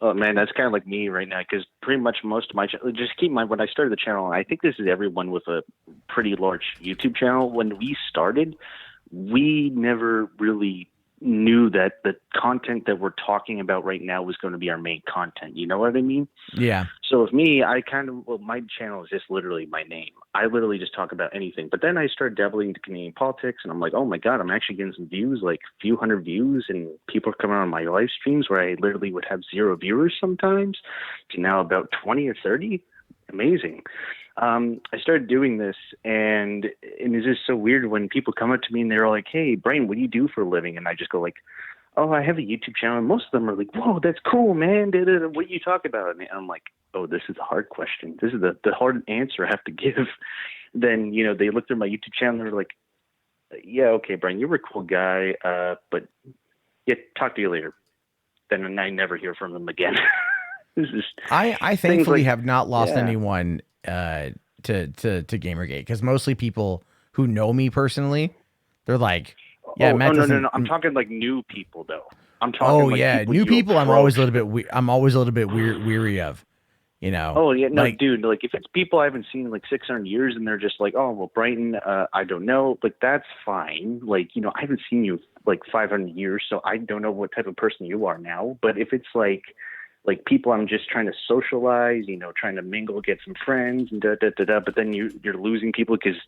Oh man, that's kind of like me right now, because pretty much most of my just keep in mind, when I started the channel, and I think this is everyone with a pretty large YouTube channel. When we started, we never really knew that the content that we're talking about right now was going to be our main content. You know what I mean? Yeah. So with me, my channel is just literally my name. I literally just talk about anything. But then I started dabbling into Canadian politics, and I'm like, oh my God, I'm actually getting some views, like a few hundred views, and people are coming on my live streams where I literally would have 0 viewers sometimes to now about 20 or 30. Amazing. I started doing this, and it's just so weird when people come up to me and they're like, hey, Brian, what do you do for a living? And I just go like, oh, I have a YouTube channel. And most of them are like, whoa, that's cool, man. What do you talk about? And I'm like, oh, this is a hard question. This is the hard answer I have to give. Then, you know, they look through my YouTube channel and they're like, yeah, okay, Brian, you're a cool guy, but yeah, talk to you later. Then I never hear from them again. I thankfully have not lost anyone to Gamergate, because mostly people who know me personally, they're like, yeah, Matt no. I'm talking like new people though. I'm talking new people. I'm always a little bit weary of, you know. Oh yeah, no, like, dude. Like if it's people I haven't seen in like 600 years and they're just like, oh well, Brighton, I don't know. Like that's fine. Like, you know, I haven't seen you like 500 years, so I don't know what type of person you are now. But if it's like people I'm just trying to socialize, you know, trying to mingle, get some friends, and but then you're losing people because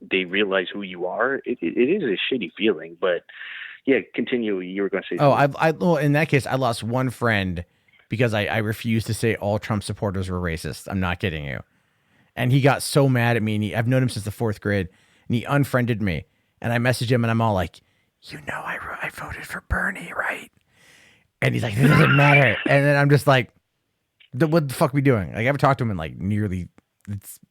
they realize who you are, it is a shitty feeling. But yeah, continue. You were going to say Oh, something. well, in that case, I lost one friend because I refused to say all Trump supporters were racist. I'm not kidding you. And he got so mad at me. And I've known him since the fourth grade, and he unfriended me. And I messaged him, and I'm all like, I voted for Bernie, right? And he's like, it doesn't matter. And then I'm just like, what the fuck are we doing? Like, I haven't talked to him in like nearly,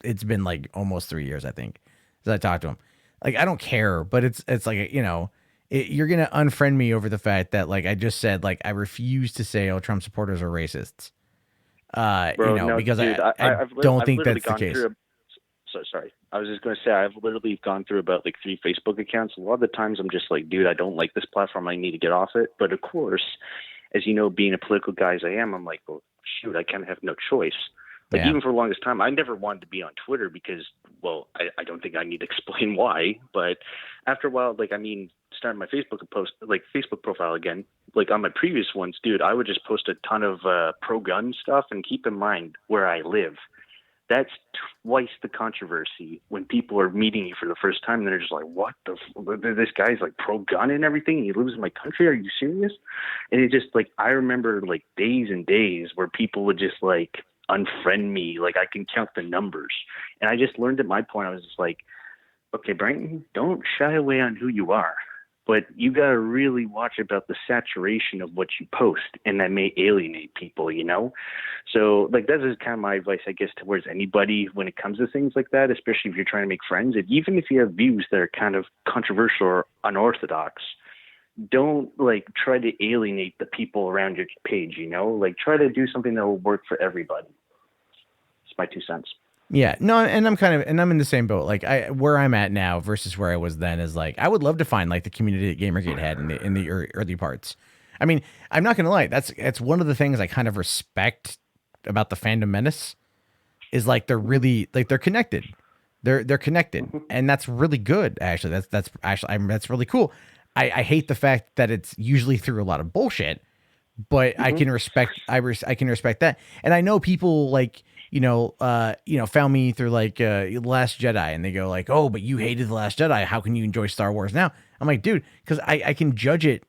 it's been like almost 3 years, I think, since I talked to him. Like, I don't care, but it's like, you're going to unfriend me over the fact that, like, I just said, like, I refuse to say, oh, Trump supporters are racist. Bro, no, Because dude, I don't I've think literally that's the gone case. through. So sorry, I was just going to say I've literally gone through about like 3 Facebook accounts. A lot of the times I'm just like, dude, I don't like this platform. I need to get off it. But of course, as you know, being a political guy as I am, I'm like, well, shoot, I kind of have no choice. Like Yeah. even for the longest time, I never wanted to be on Twitter because, well, I don't think I need to explain why. But after a while, like starting my Facebook profile again, like on my previous ones, dude, I would just post a ton of pro-gun stuff. And keep in mind where I live. That's twice the controversy when people are meeting you for the first time and they're just like, what this guy's like pro-gun and everything. He lives in my country. Are you serious? And it just like, I remember like days and days where people would just like unfriend me. Like I can count the numbers. And I just learned at my point, I was just like, okay, Brighton, don't shy away on who you are. But you got to really watch about the saturation of what you post, and that may alienate people, So, like, that is kind of my advice, I guess, towards anybody when it comes to things like that, especially if you're trying to make friends. And even if you have views that are kind of controversial or unorthodox, don't, like, try to alienate the people around your page, Like, try to do something that will work for everybody. It's my 2 cents. Yeah, no, and I'm in the same boat. Like where I'm at now versus where I was then is like, I would love to find like the community that Gamergate had in the early parts. I mean, I'm not gonna lie. That's one of the things I kind of respect about the fandom menace is like they're really like they're connected. They're connected, and that's really good. Actually, that's really cool. I hate the fact that it's usually through a lot of bullshit, but I can respect I can respect that. And I know people like found me through like Last Jedi, and they go like, oh, but you hated The Last Jedi. How can you enjoy Star Wars now? I'm like, dude, because I can judge it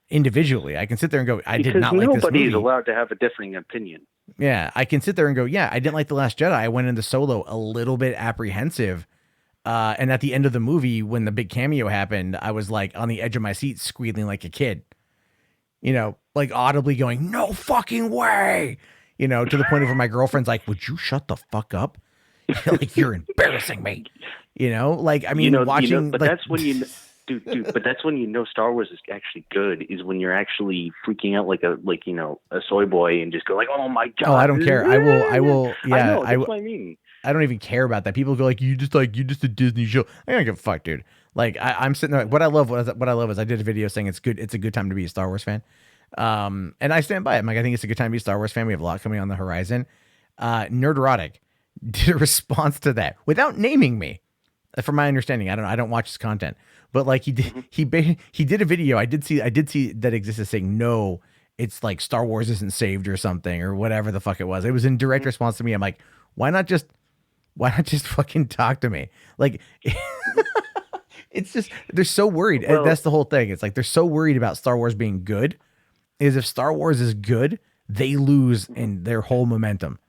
individually. I can sit there and go, I did not like this movie. Nobody is allowed to have a differing opinion. Yeah, I can sit there and go, yeah, I didn't like The Last Jedi. I went into Solo a little bit apprehensive. And at the end of the movie, when the big cameo happened, I was like on the edge of my seat, squealing like a kid, like audibly going, no fucking way, to the point of where my girlfriend's like, would you shut the fuck up? Like, you're embarrassing me, like, I mean, watching, but like, that's when dude, but that's when Star Wars is actually good, is when you're actually freaking out like a soy boy and just go like, oh my God. Oh, I don't care. I will. Yeah. I know, that's what I mean. I don't even care about that. People go like, you just a Disney show. I don't give a fuck, dude. Like I'm sitting there. What I love is I did a video saying it's good. It's a good time to be a Star Wars fan. And I stand by it. I'm like, I think it's a good time to be a Star Wars fan. We have a lot coming on the horizon. Nerderotic did a response to that without naming me. From my understanding, I don't watch his content, but like he did a video. I did see that existed saying, no, it's like Star Wars isn't saved or something or whatever the fuck it was. It was in direct response to me. I'm like, why not just fucking talk to me? Like, it's just, they're so worried. Well, that's the whole thing. It's like, they're so worried about Star Wars being good, is if Star Wars is good, they lose in their whole momentum.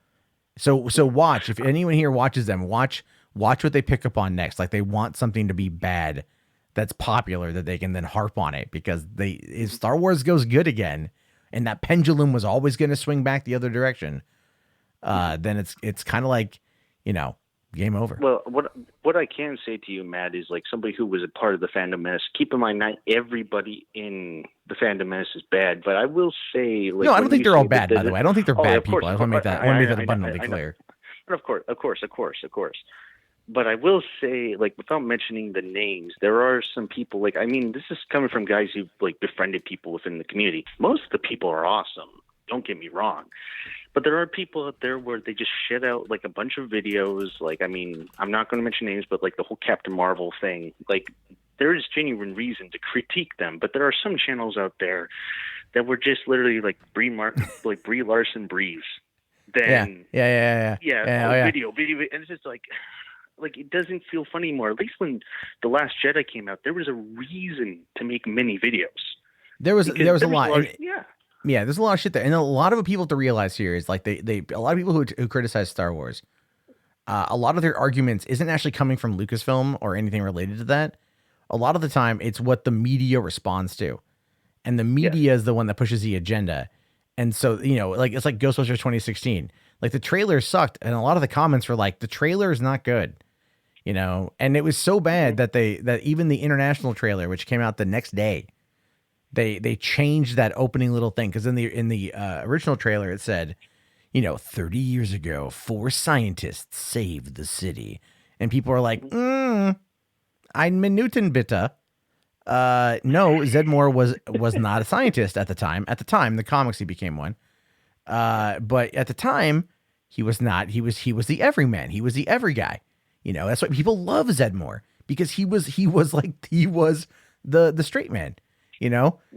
So watch, if anyone here watches them, watch what they pick up on next. Like, they want something to be bad that's popular that they can then harp on it, because if Star Wars goes good again and that pendulum was always going to swing back the other direction, then it's kind of like, game over. Well, what I can say to you, Matt, is like somebody who was a part of the fandom menace. Keep in mind, not everybody in the fandom menace is bad, but I will say, like, no, I don't think they're all bad. By the way, I don't think they're bad people. I want to make that abundantly clear. Of course. But I will say, like, without mentioning the names, there are some people, like, I mean, this is coming from guys who've, like, befriended people within the community. Most of the people are awesome. Don't get me wrong. But there are people out there where they just shit out, like, a bunch of videos. Like, I mean, I'm not going to mention names, but, like, the whole Captain Marvel thing. Like, there is genuine reason to critique them. But there are some channels out there that were just literally, like, Brie Larson Breeze. Then, Yeah. video. And it's just like, like it doesn't feel funny anymore. At least when The Last Jedi came out, there was a reason to make mini videos. There was a lot. Yeah. Yeah, there's a lot of shit there, and a lot of what people have to realize here is like a lot of people who criticize Star Wars, a lot of their arguments isn't actually coming from Lucasfilm or anything related to that. A lot of the time, it's what the media responds to, and the media is the one that pushes the agenda. And so, like it's like Ghostbusters 2016. Like the trailer sucked, and a lot of the comments were like, "The trailer is not good," and it was so bad that that even the international trailer, which came out the next day, they changed that opening little thing, because in the original trailer it said, 30 years ago, 4 scientists saved the city, and people are like, "Ein Minuten bitte." No, Zedmore was not a scientist at the time. At the time, the comics he became one. But at the time, he was not. He was the everyman. He was the every guy. That's why people love Zedmore, because he was the straight man.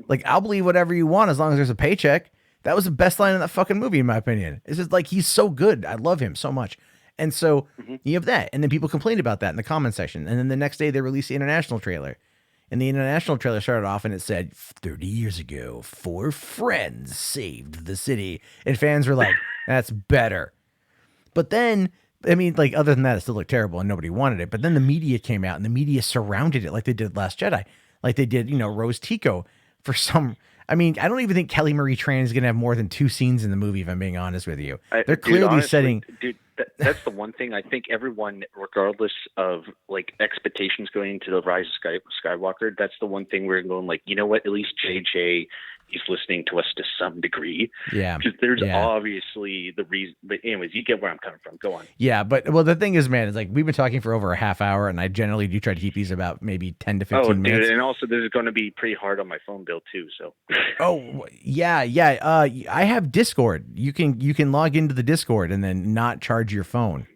Like, I'll believe whatever you want as long as there's a paycheck. That was the best line in that fucking movie, in my opinion. It's just like, he's so good. I love him so much. And so you have that, and then people complained about that in the comment section. And then the next day they released the international trailer. And the international trailer started off and it said, 30 years ago, 4 friends saved the city. And fans were like, that's better. But then, I mean, like, other than that, it still looked terrible and nobody wanted it. But then the media came out and the media surrounded it like they did Last Jedi. Like they did, Rose Tico for some. I mean, I don't even think Kelly Marie Tran is going to have more than 2 scenes in the movie, if I'm being honest with you. They're clearly honestly, setting. Dude, that's the one thing I think everyone, regardless of like expectations going into the Rise of Skywalker, that's the one thing we're going like, you know what? At least JJ is listening to us to some degree. Yeah. Because there's obviously the reason. But anyways, you get where I'm coming from. Go on. Yeah, but the thing is, man, it's like we've been talking for over a half hour, and I generally do try to keep these about maybe 10 to 15 minutes. Dude, and also this is going to be pretty hard on my phone bill too. So. Oh yeah. I have Discord. You can log into the Discord and then not charge your phone.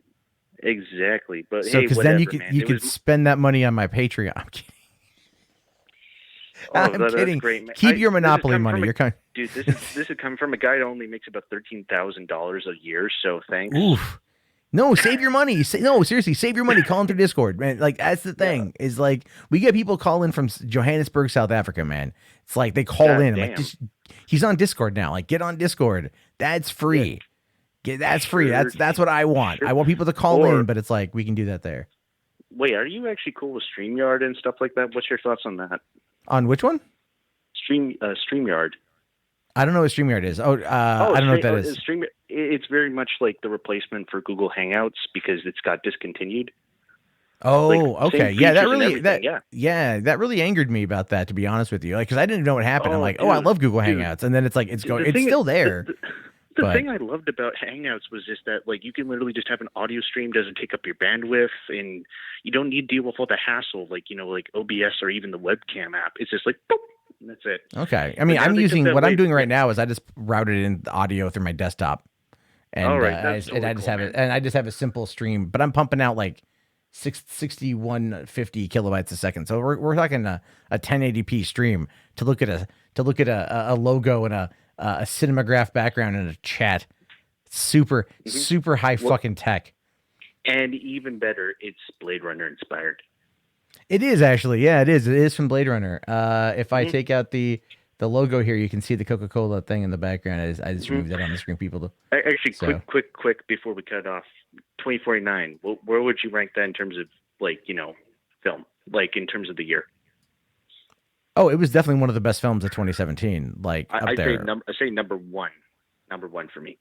Exactly, but so because then you could spend that money on my Patreon. I'm kidding. I'm kidding. Great, keep your Monopoly money. You're kind. Dude, this is coming from a guy that only makes about $13,000 a year. So thanks. Oof. No, save your money. No, seriously, save your money. Call him through Discord, man. Like, that's the thing. Yeah. Is like, we get people call in from Johannesburg, South Africa, man. It's like they call in. I'm like, he's on Discord now. Like, get on Discord. That's free. That's free. That's what I want. I want people to call in, but it's like, we can do that there. Wait, are you actually cool with StreamYard and stuff like that? What's your thoughts on that? On which one? StreamYard. I don't know what StreamYard is. I don't know what that is. It's very much like the replacement for Google Hangouts because it's got discontinued. Oh, like, okay. Yeah, that really angered me about that, to be honest with you. Like, because I didn't know what happened. I'm like, I love Google Hangouts, and then it's like it's still there. The thing I loved about Hangouts was just that, like, you can literally just have an audio stream, doesn't take up your bandwidth, and you don't need to deal with all the hassle, like, like OBS or even the webcam app. It's just like, boop, and that's it. Okay. I mean, I'm using what I'm doing right now is I just routed in the audio through my desktop, and I just have a simple stream, but I'm pumping out like 6150 kilobytes a second. So we're talking a 1080p stream to look at a logo and a cinematograph background and a chat. Super high fucking tech. And even better, it's Blade Runner inspired. It is actually. Yeah, it is. It is from Blade Runner. If I take out the logo here, you can see the Coca-Cola thing in the background. I just removed that on the screen, people. Actually, quick before we cut off, 2049. Where would you rank that in terms of film? Like in terms of the year? Oh, it was definitely one of the best films of 2017. Like I say number one for me.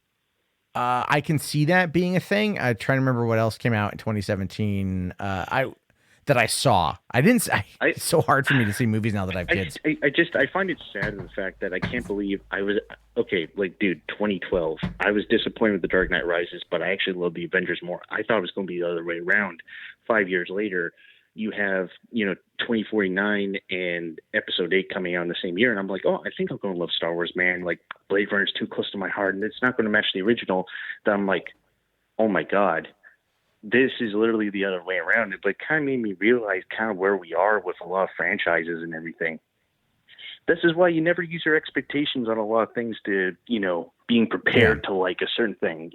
I can see that being a thing. I try to remember what else came out in 2017. That I saw. It's so hard for me to see movies now that I have kids. I find it sad in the fact that I can't believe I was like, dude, 2012. I was disappointed with The Dark Knight Rises, but I actually love The Avengers more. I thought it was going to be the other way around. 5 years later, you have 2049 and Episode 8 coming out in the same year, and I'm like, I think I'm going to love Star Wars, man. Like, Blade Runner's too close to my heart, and it's not going to match the original. That I'm like, oh my god. This is literally the other way around. It kind of made me realize kind of where we are with a lot of franchises and everything. This is why you never use your expectations on a lot of things to, being prepared to like a certain thing,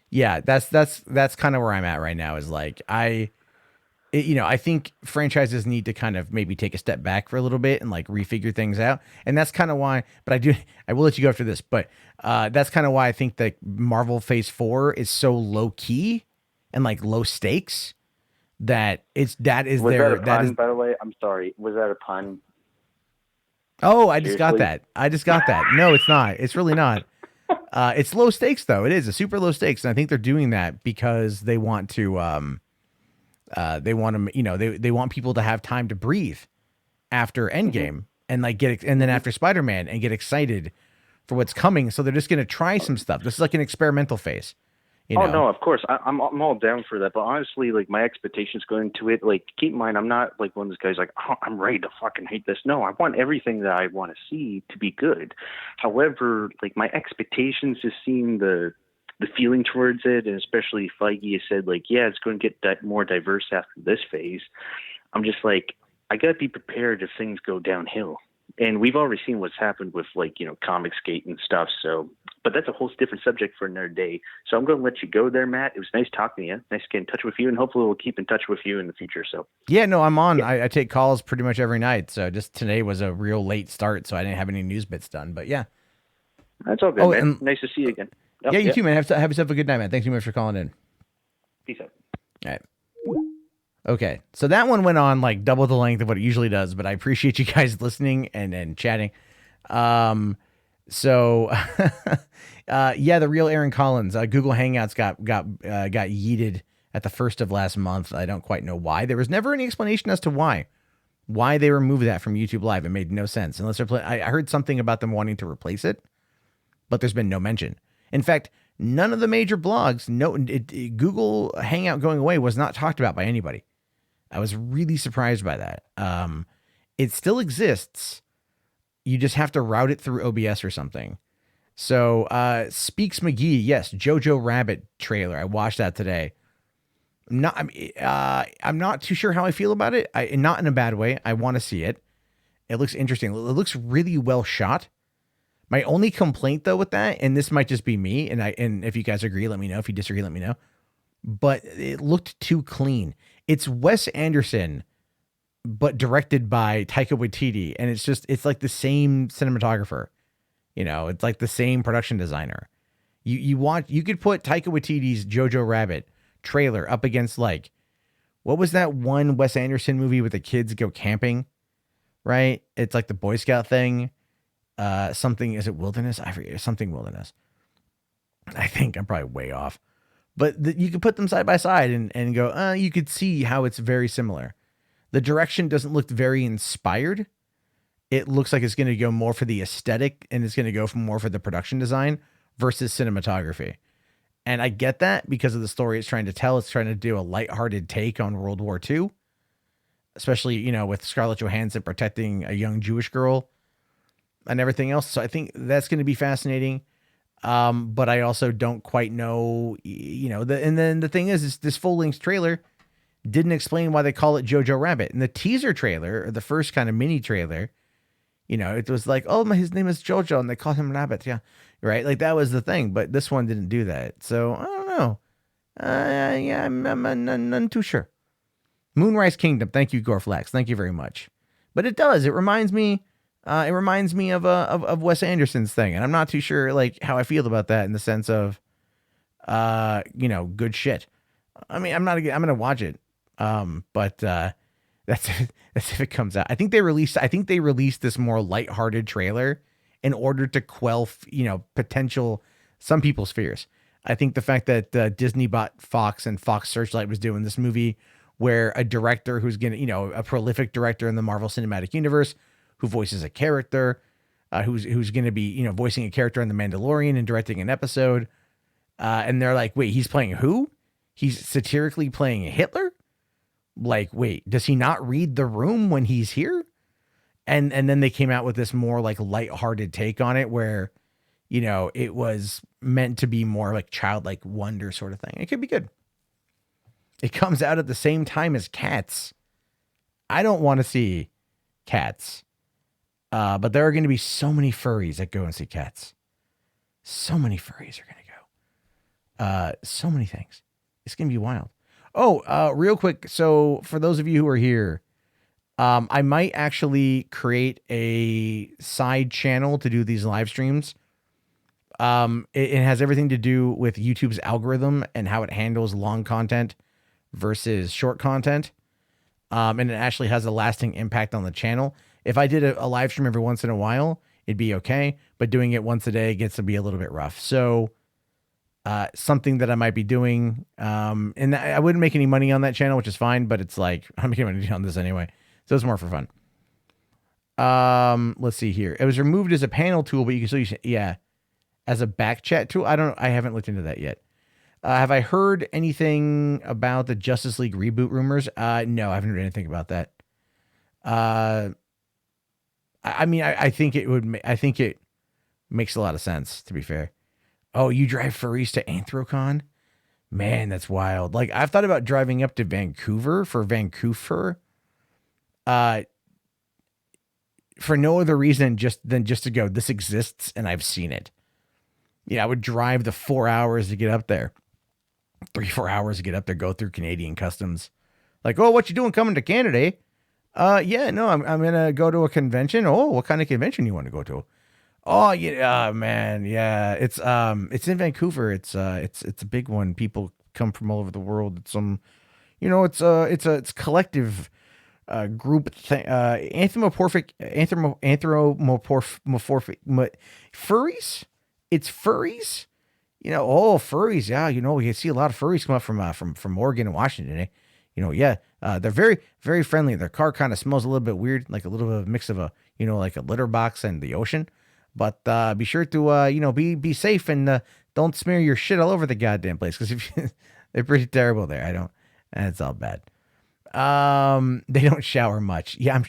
Yeah, that's kind of where I'm at right now. Is like I think franchises need to kind of maybe take a step back for a little bit and like refigure things out. And that's kind of why, but I will let you go after this, but that's kind of why I think that Marvel Phase 4 is so low key and like low stakes that that is Was their, that a that is, pun, by the way? I'm sorry. Was that a pun? oh, I just got Seriously? that. I just got that. No, it's not. It's really not. It's low stakes though. It is a super low stakes. And I think they're doing that because they want to, they want people to have time to breathe after Endgame and like and then after Spider-Man and get excited for what's coming. So they're just going to try some stuff. This is like an experimental phase, you Oh know? no, of course, I'm all down for that. But honestly, like my expectations going into it, like keep in mind, I'm not like one of those guys like, oh, I'm ready to fucking hate this. No, I want everything that I want to see to be good. However, like my expectations just seem the feeling towards it, and especially Feige has said like, yeah, it's going to get more diverse after this phase. I'm just like, I gotta be prepared if things go downhill. And we've already seen what's happened with like, Comicsgate and stuff. So, but that's a whole different subject for another day. So I'm going to let you go there, Matt. It was nice talking to you. Nice to get in touch with you, and hopefully we'll keep in touch with you in the future. So Yeah, no, I'm on. yeah, I take calls pretty much every night. So just today was a real late start. So I didn't have any news bits done, but yeah. that's all good, Oh, man. and Nice to see you again. Oh, yeah, you yeah. too, man. Have yourself a good night, man. Thanks so much for calling in. Peace out. All right. Okay, so that one went on like double the length of what it usually does, but I appreciate you guys listening and chatting. So, yeah, the real Aaron Collins. Google Hangouts got yeeted at the first of last month. I don't quite know why. There was never any explanation as to why they removed that from YouTube Live. It made no sense unless they're I heard something about them wanting to replace it, but there's been no mention. In fact, none of the major blogs, Google Hangout going away was not talked about by anybody. I was really surprised by that. It still exists. You just have to route it through OBS or something. So, Speaks McGee, yes, Jojo Rabbit trailer. I watched that today. I'm not too sure how I feel about it. Not in a bad way. I want to see it. It looks interesting. It looks really well shot. My only complaint though with that, and this might just be me, and if you guys agree, let me know. If you disagree, let me know. But it looked too clean. It's Wes Anderson, but directed by Taika Waititi, and it's like the same cinematographer. It's like the same production designer. You could put Taika Waititi's Jojo Rabbit trailer up against like, what was that one Wes Anderson movie with the kids go camping, right? It's like the Boy Scout thing. Something, is it Wilderness? I forget, something Wilderness. I think I'm probably way off. But you could put them side by side and go, you could see how it's very similar. The direction doesn't look very inspired. It looks like it's going to go more for the aesthetic and it's going to go more for the production design versus cinematography. And I get that because of the story it's trying to tell. It's trying to do a lighthearted take on World War II, especially, with Scarlett Johansson protecting a young Jewish girl and everything else. So I think that's going to be fascinating. But I also don't quite know, and then the thing is this full length trailer didn't explain why they call it Jojo Rabbit. And the teaser trailer, or the first kind of mini trailer, it was like, oh, his name is Jojo and they call him Rabbit. Yeah. Right. Like that was the thing, but this one didn't do that. So I don't know. Yeah, I'm none too sure. Moonrise Kingdom. Thank you, Gorflax. Thank you very much. But it does. It reminds me of Wes Anderson's thing, and I'm not too sure like how I feel about that in the sense of, good shit. I mean, I'm gonna watch it, but that's if it comes out. I think they released this more lighthearted trailer in order to quell, potential some people's fears. I think the fact that Disney bought Fox and Fox Searchlight was doing this movie where a director who's a prolific director in the Marvel Cinematic Universe who voices a character, who's going to be, voicing a character in The Mandalorian and directing an episode. And they're like, wait, he's playing who? He's satirically playing Hitler? Like, wait, does he not read the room when he's here? And then they came out with this more like lighthearted take on it where, it was meant to be more like childlike wonder sort of thing. It could be good. It comes out at the same time as Cats. I don't want to see Cats. But there are going to be so many furries that go and see Cats. So many furries are going to go. So many things. It's gonna be wild. Oh, real quick. So for those of you who are here, I might actually create a side channel to do these live streams. It has everything to do with YouTube's algorithm and how it handles long content versus short content. And it actually has a lasting impact on the channel. If I did a live stream every once in a while, it'd be okay. But doing it once a day gets to be a little bit rough. So something that I might be doing. And I wouldn't make any money on that channel, which is fine. But it's like, I'm making money on this anyway. So it's more for fun. Let's see here. It was removed as a panel tool, but you can still use it, yeah, as a back chat tool. I haven't looked into that yet. Have I heard anything about the Justice League reboot rumors? No, I haven't heard anything about that. I think I think it makes a lot of sense, to be fair. Oh, you drive furries to Anthrocon? Man, that's wild. Like, I've thought about driving up to Vancouver for Vancouver. For no other reason than just to go, this exists and I've seen it. Yeah, I would drive the 4 hours to get up there. 3-4 hours to get up there, go through Canadian customs. Like, oh, what you doing coming to Canada? Yeah, no, I'm gonna go to a convention. Oh, what kind of convention you want to go to? Oh, yeah, man, yeah, it's in Vancouver. It's a big one. People come from all over the world. It's it's collective group thing. Anthropomorphic furries. It's furries. Furries. Yeah, we see a lot of furries come up from Oregon and Washington. Yeah, they're very, very friendly. Their car kind of smells a little bit weird, like a little bit of a mix of like a litter box and the ocean. But be sure to, be safe and don't smear your shit all over the goddamn place, because they're pretty terrible there. It's all bad. They don't shower much. Yeah,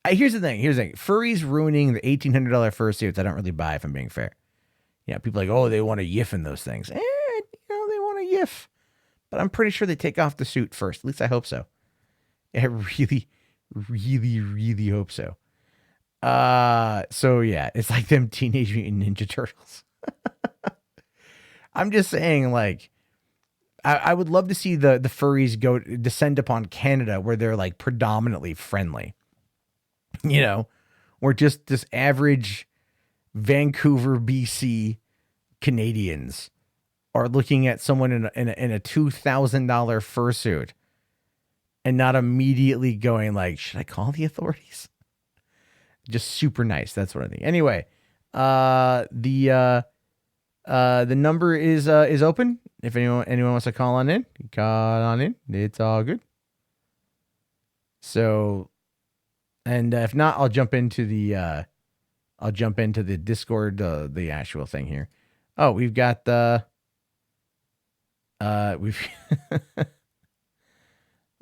here's the thing. Furries ruining the $1,800 fursuits. I don't really buy, if I'm being fair. Yeah, people are like, oh, they want to yiff in those things. They want to yiff. But I'm pretty sure they take off the suit first. At least I hope so. I really, really, really hope so. So yeah, it's like them Teenage Mutant Ninja Turtles. I'm just saying, like, I would love to see the furries descend upon Canada, where they're like predominantly friendly. Or just this average Vancouver, BC Canadians are looking at someone in a $2,000 fursuit and not immediately going like, should I call the authorities? Just super nice. That's what I think. Anyway, the number is open. If anyone wants to call on in, It's all good. So, and if not, I'll jump into the Discord, the actual thing here. Oh, we've got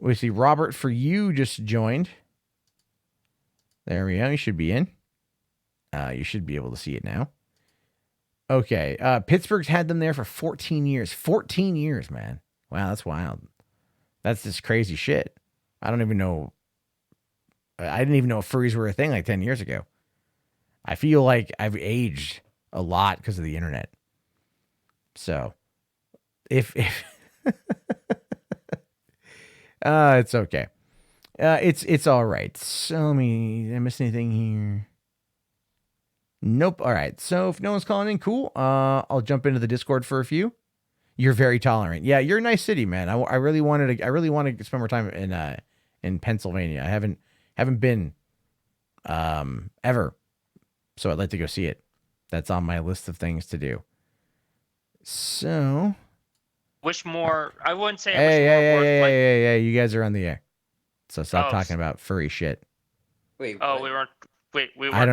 we see Robert for you just joined. There we go. You should be in. You should be able to see it now. Okay. Pittsburgh's had them there for 14 years. 14 years, man. Wow, that's wild. That's just crazy shit. I don't even know. I didn't even know furries were a thing like 10 years ago. I feel like I've aged a lot because of the internet. So, if it's okay. It's all right. So, did I miss anything here? Nope. All right. So if no one's calling in, cool. I'll jump into the Discord for a few. You're very tolerant. Yeah, you're a nice city, man. I really want to spend more time in Pennsylvania. I haven't been ever. So I'd like to go see it. That's on my list of things to do. So, I wouldn't say hey, you guys are on the air. So stop talking about furry shit. Wait. Oh, we weren't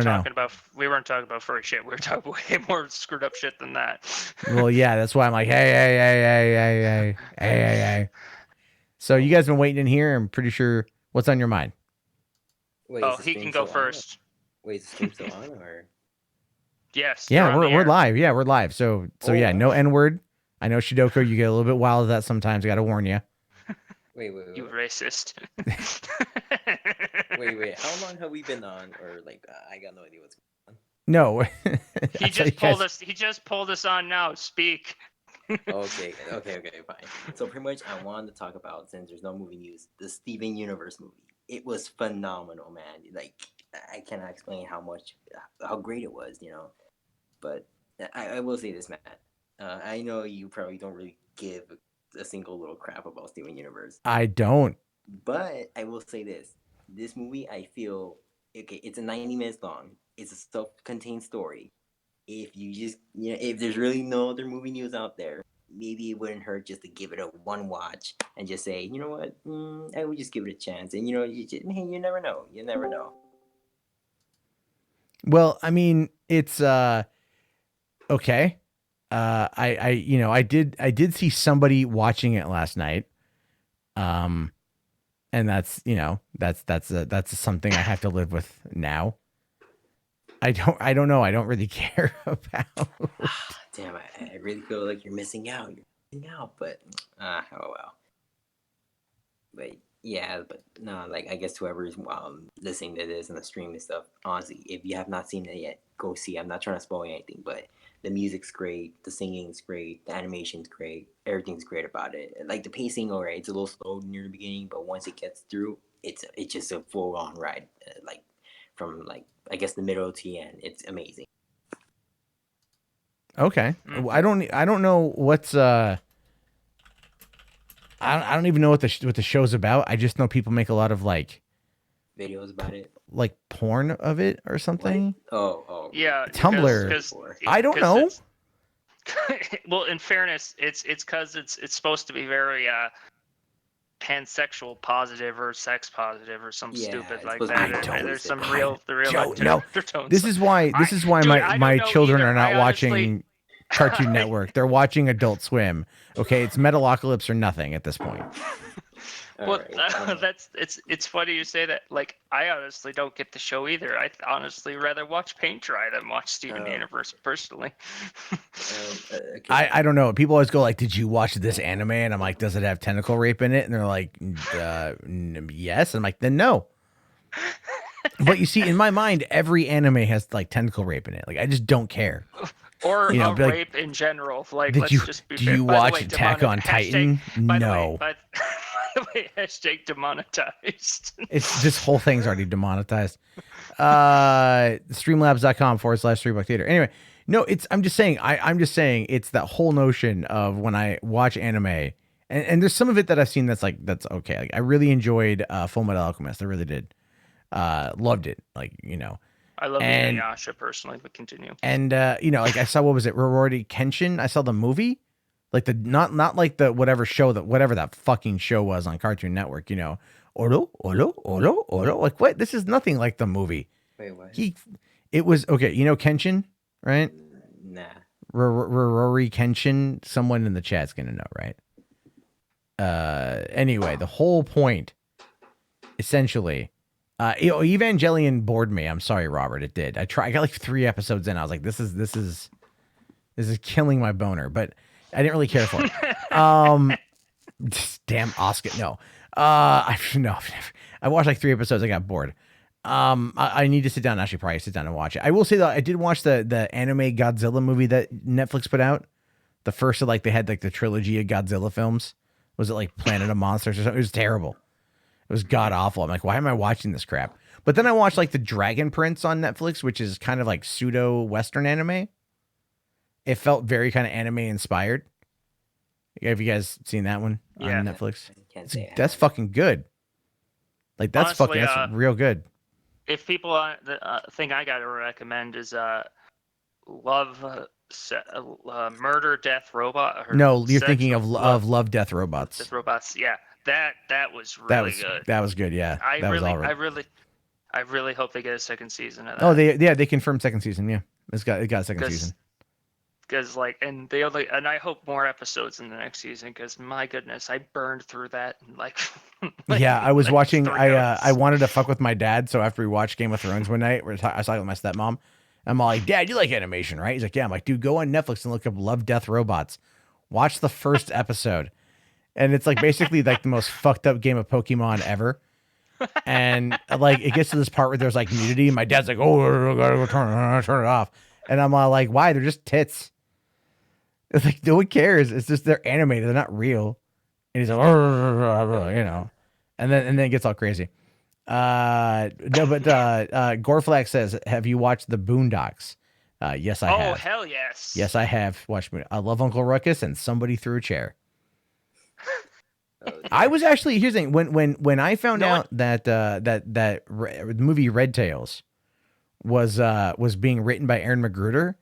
talking about furry shit. We were talking way more screwed up shit than that. Well, yeah, that's why I'm like, hey. So you guys been waiting in here. I'm pretty sure. What's on your mind? Wait, he can go first. Wait, is the stream still on or? Yes. Yeah, we're live. Yeah, we're live. So yeah, no N-word. I know Shidoko, you get a little bit wild with that sometimes. I gotta warn you. Wait. You racist. Wait. How long have we been on? Or like, I got no idea what's going on. No. He just pulled us on now. Speak. Okay, fine. So pretty much, I wanted to talk about, since there's no movie news, the Steven Universe movie. It was phenomenal, man. Like, I cannot explain how great it was, But I will say this, Matt. I know you probably don't really give a single little crap about Steven Universe, I don't. but I will say this: this movie, I feel, okay, it's a 90 minutes long. It's a self-contained story. If you just, if there's really no other movie news out there, maybe it wouldn't hurt just to give it a one watch and just say, you know what, I would just give it a chance. And man, you never know. You never know. Well, I mean, it's okay. I did see somebody watching it last night. And that's that's something I have to live with now. I don't know. I don't really care about. Damn, I really feel like you're missing out. But oh well. But yeah, but no, like I guess whoever's listening to this and the stream and stuff, honestly, if you have not seen it yet, go see. I'm not trying to spoil anything, but the music's great, the singing's great, the animation's great, everything's great about it. Like the pacing, alright, it's a little slow near the beginning, but once it gets through, it's just a full on ride. Like from like I guess the middle to the end, it's amazing. Okay, I don't know what's I don't even know what the show's about. I just know people make a lot of like videos about it, like porn of it or something. What? Oh, yeah, Tumblr. I don't know. Well, in fairness, it's because it's supposed to be very pansexual positive or sex positive or some stupid like that. There's some real no. This is why my children are not watching Cartoon Network. They're watching Adult Swim. Okay, it's Metalocalypse or nothing at this point. Well, it's funny you say that. Like, I honestly don't get the show either. I honestly rather watch paint dry than watch Steven Universe personally. Okay. I don't know. People always go like, "Did you watch this anime?" And I'm like, "Does it have tentacle rape in it?" And they're like, "Yes." And I'm like, "Then no." But you see, in my mind, every anime has like tentacle rape in it. Like, I just don't care. Or rape like, in general. Like, let's just be fair. Do you watch Attack on Titan? No. By the way, hashtag demonetized. This whole thing's already demonetized. Streamlabs.com/3bucktheater. Anyway, no, I'm just saying it's that whole notion of when I watch anime, and there's some of it that I've seen that's okay. Like I really enjoyed Full Metal Alchemist. I really did. Loved it. Like, I love Inuyasha personally, but continue. And like I saw, what was it, Rurouni Kenshin? I saw the movie, like the not like the whatever that fucking show was on Cartoon Network. Oro. Like what? This is nothing like the movie. Wait, what? It was okay. Kenshin, right? Nah. Rurouni Kenshin. Someone in the chat's gonna know, right? Anyway, the whole point, essentially. Evangelion bored me. I'm sorry, Robert. It did. I got like 3 episodes in. I was like, this is killing my boner, but I didn't really care for it. Damn Oscar. No. I watched like 3 episodes. I got bored. I need to sit down and actually probably sit down and watch it. I will say that I did watch the anime Godzilla movie that Netflix put out. The first of like, they had like the trilogy of Godzilla films. Was it like Planet of Monsters or something? It was terrible. It was god awful. I'm like, why am I watching this crap? But then I watched like the Dragon Prince on Netflix, which is kind of like pseudo Western anime. It felt very kind of anime inspired. Have you guys seen that one on Netflix? That's fucking good. Like that's honestly, that's real good. If people the thing I got to recommend is Murder, Death, Robot. No, you're thinking of Love, Death, Robots. Death, Robots, yeah. That was really good. That was good, yeah. I really hope they get a second season of that. Oh, they confirmed second season, yeah. It got a second season. Because and I hope more episodes in the next season. Because my goodness, I burned through that in like yeah, I was watching. I wanted to fuck with my dad, so after we watched Game of Thrones one night, I was talking with my stepmom. I'm all like, Dad, you like animation, right? He's like, yeah. I'm like, dude, go on Netflix and look up Love, Death, Robots. Watch the first episode. And it's like basically like the most fucked up game of Pokemon ever. And like it gets to this part where there's like nudity, and my dad's like, "Oh, I gotta go turn it off." And I'm all like, "Why? They're just tits." It's like no one cares. It's just they're animated. They're not real. And he's like, you know, and then it gets all crazy. No, but Goreflax says, "Have you watched the Boondocks?" Yes, I have. Oh hell yes. Yes, I have watched. I love Uncle Ruckus, and somebody threw a chair. I was actually here's the thing. When I found out that the movie Red Tails was being written by Aaron McGruder,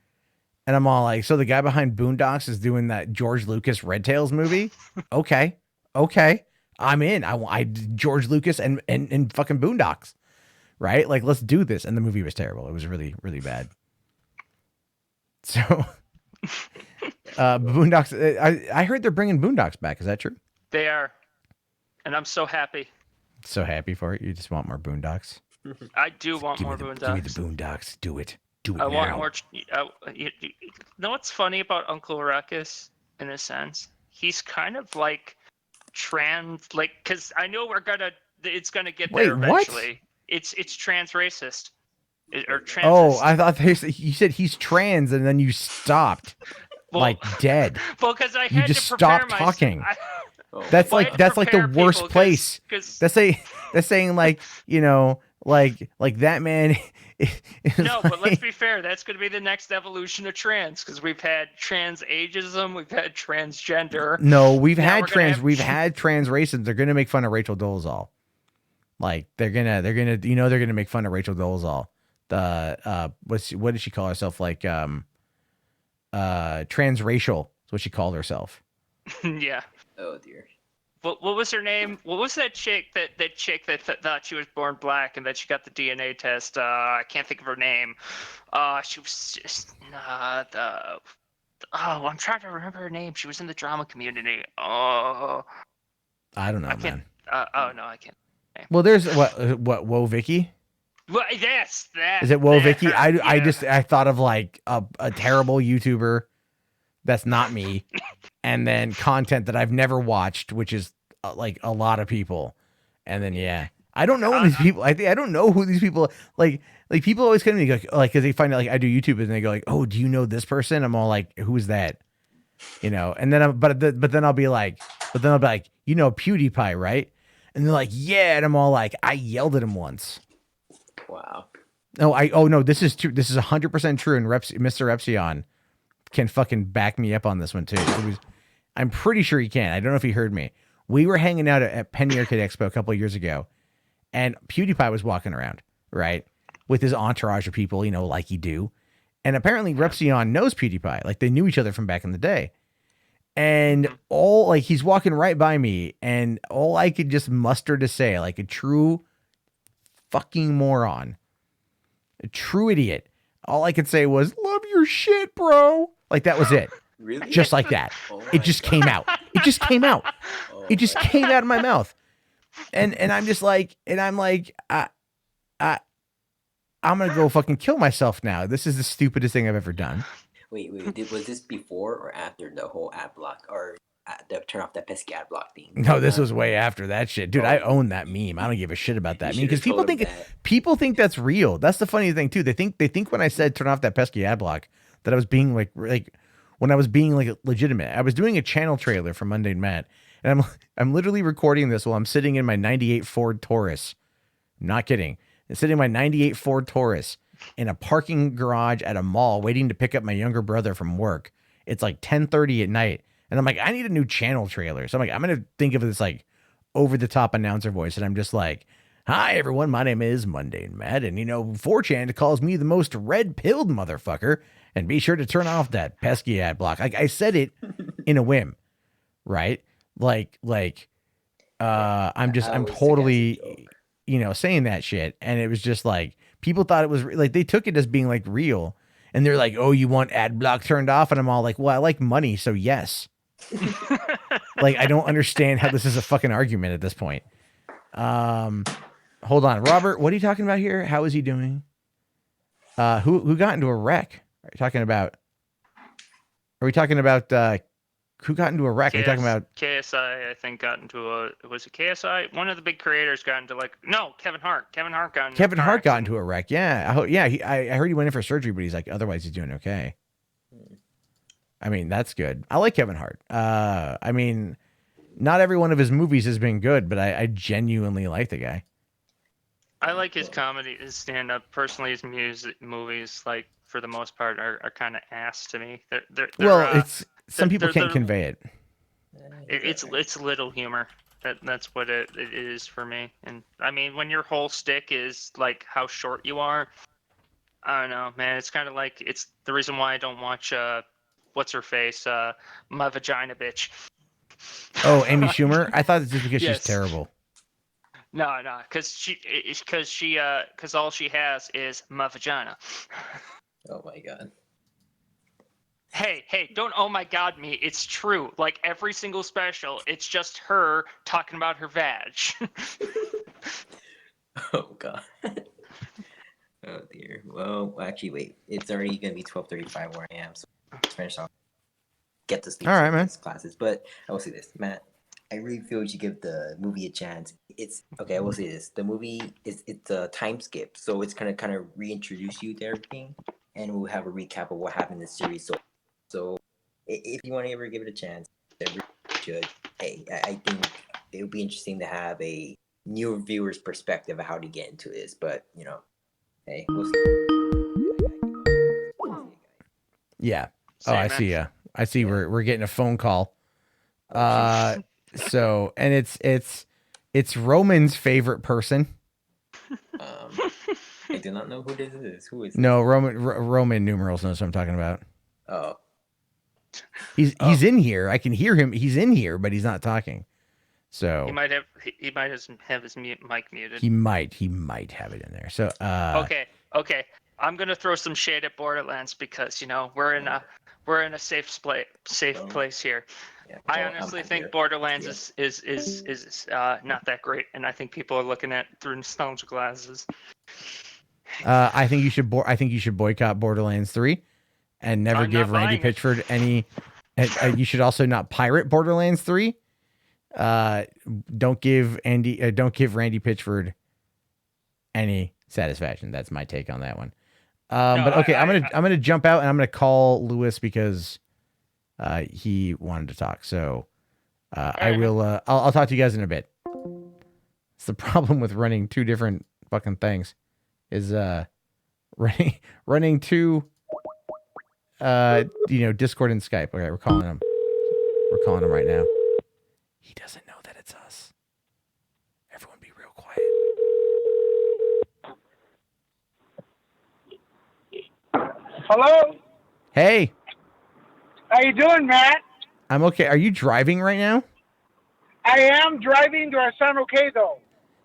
and I'm all like, so the guy behind Boondocks is doing that George Lucas Red Tails movie? Okay, I'm in. I George Lucas and fucking Boondocks, right? Like, let's do this. And the movie was terrible. It was really really bad. So, Boondocks. I heard they're bringing Boondocks back. Is that true? They are, and I'm so happy. So happy for it. You just want more Boondocks. I do want more Boondocks. Boondocks. Give me the Boondocks. Do it. Do it I now. want more. You know what's funny about Uncle Ruckus? In a sense, he's kind of like trans, like, because I know it's gonna get there eventually. What? It's trans racist. Or trans. Oh, I thought you said he's trans, and then you stopped, like dead. Well, because I had you just to prepare stopped talking. That's like the worst place. That's saying like, you know, like that man. No, but let's be fair. That's going to be the next evolution of trans, because we've had trans ageism, we've had transgender. No, we've had trans racism. They're going to make fun of Rachel Dolezal. Like they're gonna make fun of Rachel Dolezal. The what did she call herself? Like transracial is what she called herself. Yeah. Oh dear. What was her name? What was that chick that thought she was born black and that she got the DNA test? I can't think of her name. She was just I'm trying to remember her name. She was in the drama community. Oh, I don't know, man. No, I can't. Well, there's what Whoa Vicky. Well, yes, that is it. Whoa Vicky. Yeah. I thought of like a terrible YouTuber. That's not me. And then content that I've never watched, which is like a lot of people. And then, yeah, I don't know these people. I don't know who these people like people always come to me like, cause they find out like I do YouTube and they go like, oh, do you know this person? I'm all like, who's that? You know? And then, but then I'll be like, you know, PewDiePie, right? And they're like, yeah. And I'm all like, I yelled at him once. Wow. No, this is true. This is 100% true. And Mr. Epsilon can fucking back me up on this one too. I'm pretty sure he can. I don't know if he heard me. We were hanging out at Penny Arcade Expo a couple of years ago, and PewDiePie was walking around, right, with his entourage of people, you know, like you do. And apparently Repsion knows PewDiePie. Like they knew each other from back in the day. And he's walking right by me, and all I could just muster to say, like a true fucking moron, a true idiot, all I could say was, love your shit, bro. Like that was it. Really? Just like that. It just came out. It just came out. It just came out of my mouth. And I'm just like, I'm going to go fucking kill myself now. This is the stupidest thing I've ever done. Wait, was this before or after the whole ad block or the turn off that pesky ad block thing? No, this was way after that shit. Dude, I own that meme. I don't give a shit about that meme because people think that's real. That's the funny thing too. They think when I said turn off that pesky ad block that I was being like when I was being like legitimate. I was doing a channel trailer for Monday Matt, and I'm literally recording this while I'm sitting in my 98 Ford Taurus. Not kidding. I'm sitting in my 98 Ford Taurus in a parking garage at a mall waiting to pick up my younger brother from work. It's like 10:30 at night. And I'm like, I need a new channel trailer. So I'm like, I'm going to think of this like over the top announcer voice. And I'm just like, hi, everyone. My name is Monday Matt. And, you know, 4chan calls me the most red pilled motherfucker. And be sure to turn off that pesky ad block. Like I said it in a whim, right? I'm totally, you know, saying that shit. And it was just like, people thought it was like, they took it as being like real. And they're like, oh, you want ad block turned off? And I'm all like, well, I like money. So yes. Like, I don't understand how this is a fucking argument at this point. Hold on, Robert, what are you talking about here? How is he doing? Who got into a wreck? Are we talking about who got into a wreck? Are you talking about KSI? I think got into was it KSI? One of the big creators got into Kevin Hart. Kevin Hart got into a wreck. Yeah, I heard he went in for surgery, but he's like, otherwise he's doing okay. I mean, that's good. I like Kevin Hart. I mean, not every one of his movies has been good, but I genuinely like the guy. I like his comedy, his stand-up. Personally, his movies, like for the most part, are kind of ass to me. It's some people can't convey it. It's little humor. That's what it is for me. And I mean, when your whole stick is like how short you are, I don't know, man. It's kind of like it's the reason why I don't watch what's her face, My Vagina Bitch. Oh, Amy Schumer. I thought it's just because she's Yes. terrible. No, because all she has is my vagina. Oh my god. Hey, don't oh my god me. It's true. Like every single special, it's just her talking about her vag. Oh god. Oh dear. Well, actually, wait. It's already gonna be 12:35 where I am, so let's finish off. Get to sleep. All right, man. Classes, but I will say this, Matt. I really feel you should give the movie a chance. It's okay. I will say this: the movie it's a time skip, so it's gonna kind of reintroduce you to everything, and we'll have a recap of what happened in the series. So if you want to ever give it a chance, I really should. Hey, I think it would be interesting to have a new viewer's perspective of how to get into this. But hey, we'll see. Yeah. Same, I man. see. I see. Yeah. We're getting a phone call. So and it's Roman's favorite person. I do not know who this is. Who is this? No, Roman numerals knows what I'm talking about. Oh. He's in here. I can hear him. He's in here, but he's not talking. So he might have his mic muted. he might have it in there. So Okay. I'm gonna throw some shade at Borderlands because we're in a safe place here. Yeah, I well, honestly I'm think here. Borderlands is not that great, and I think people are looking at it through nostalgia glasses. I think you should boycott Borderlands 3 and never I'm give not Randy buying it. Pitchford any. You should also not pirate Borderlands 3. Don't give Randy Pitchford any satisfaction. That's my take on that one. But okay, I'm gonna jump out and I'm gonna call Lewis because he wanted to talk. So I will. I'll talk to you guys in a bit. It's the problem with running two different fucking things. Is running two Discord and Skype. Okay, we're calling him. We're calling him right now. He doesn't know that it's us. Everyone be real quiet. Hello? Hey, How you doing, Matt? I'm okay. Are you driving right now? I am driving. Do I sound okay, though?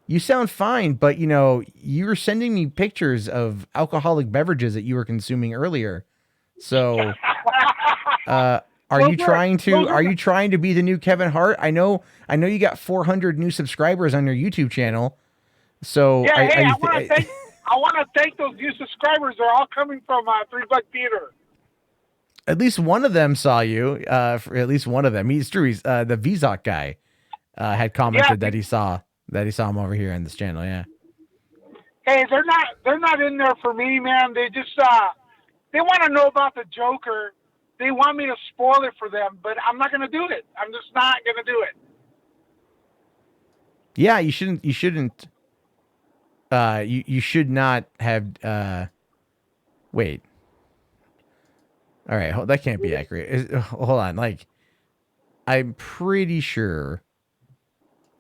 You sound fine, but you were sending me pictures of alcoholic beverages that you were consuming earlier. So, are you trying to be the new Kevin Hart? I know you got 400 new subscribers on your YouTube channel. So, yeah, I want to thank those new subscribers. They're all coming from $3 Theater. At least one of them saw you. At least one of them. He's true. He's the Vizok guy. Had commented that he saw him over here on this channel. Yeah. Hey, they're not in there for me, man. They just they want to know about the Joker. They want me to spoil it for them, but I'm not going to do it. I'm just not going to do it. Yeah, you shouldn't. You should not have. Wait. All right, that can't be accurate. Hold on. Like, I'm pretty sure.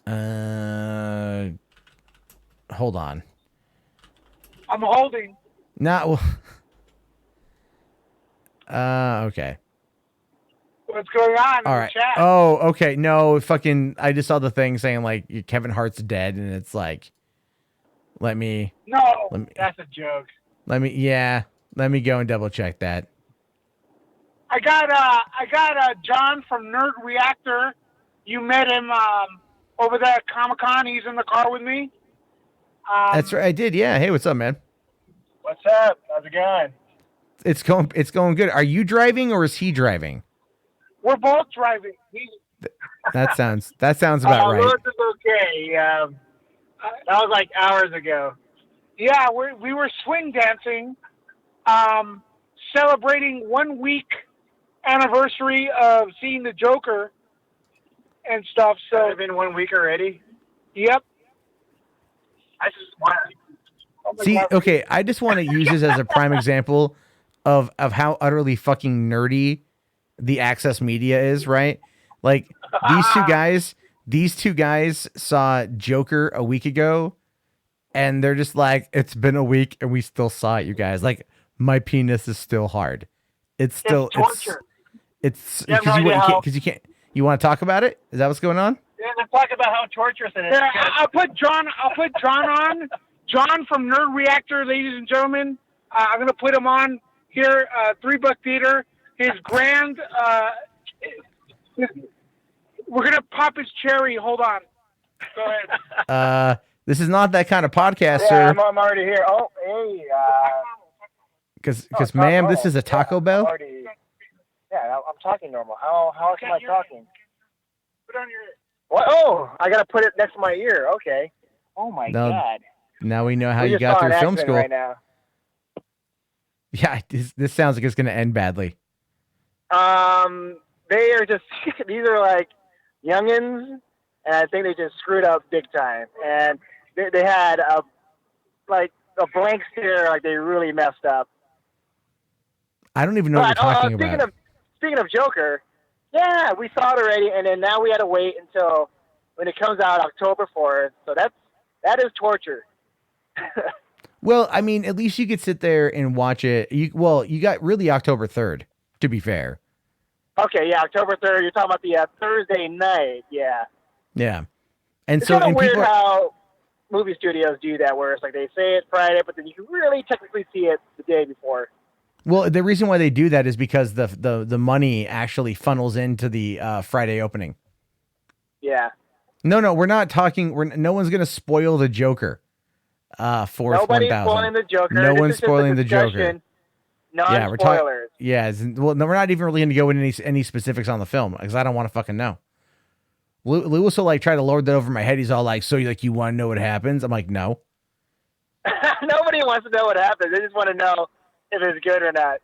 Hold on. I'm holding. Not well. Okay. What's going on All in right. the chat? Oh, okay. No, fucking. I just saw the thing saying like Kevin Hart's dead, and it's like, let me. That's a joke. Let me go and double check that. I got John from Nerd Reactor. You met him over there at Comic-Con. He's in the car with me. That's right. I did. Yeah. Hey, what's up, man? What's up? How's it going? It's going good. Are you driving or is he driving? We're both driving. That sounds about right. Lewis is okay. That was like hours ago. Yeah, we were swing dancing, celebrating 1 week anniversary of seeing the Joker and stuff. So it's been 1 week already. Yep. I just want. See, okay, I just want to use this as a prime example of how utterly fucking nerdy the Access Media is, right? Like these two guys saw Joker a week ago, and they're just like, it's been a week and we still saw it, you guys. Like, my penis is still hard. It's still torture. It's because you can't. You want to talk about it? Is that what's going on? Yeah, let's talk about how torturous it is. Yeah, I'll put John on. John from Nerd Reactor, ladies and gentlemen. I'm gonna put him on here. $3 Theater. His grand. We're gonna pop his cherry. Hold on. Go ahead. This is not that kind of podcast, Yeah, sir. I'm already here. Oh, hey. Because ma'am, this is a Taco Bell. I'm talking normal. How else am I talking? Put on your. What? Oh, I gotta put it next to my ear. Okay. Oh my God. Now we know how We you just got saw through an film accident school. right now. Yeah, this sounds like it's going to end badly. They are just these are like youngins, and I think they just screwed up big time. And they had a blank stare, like they really messed up. I don't even know what you're talking about. Speaking of Joker, yeah, we saw it already, and then now we had to wait until when it comes out October 4th. So that is torture. Well, I mean, at least you could sit there and watch it. You got really October 3rd, to be fair. Okay, yeah, October 3rd. You're talking about the Thursday night, yeah. Yeah, and It's so kind of weird people how movie studios do that, where it's like they say it Friday, but then you can really technically see it the day before. Well, the reason why they do that is because the money actually funnels into the Friday opening. Yeah. No, we're not talking. No one's gonna spoil the Joker. Fourth 1000. Nobody's spoiling the Joker. No This one's is just a spoiling the Joker. discussion. Yeah, we're talking. Non-spoilers. Yeah, well, no, we're not even really going to go into any specifics on the film because I don't want to fucking know. Lewis will like try to lord that over my head. He's all like, "So you want to know what happens?" I'm like, "No." Nobody wants to know what happens. They just want to know if it's good or not.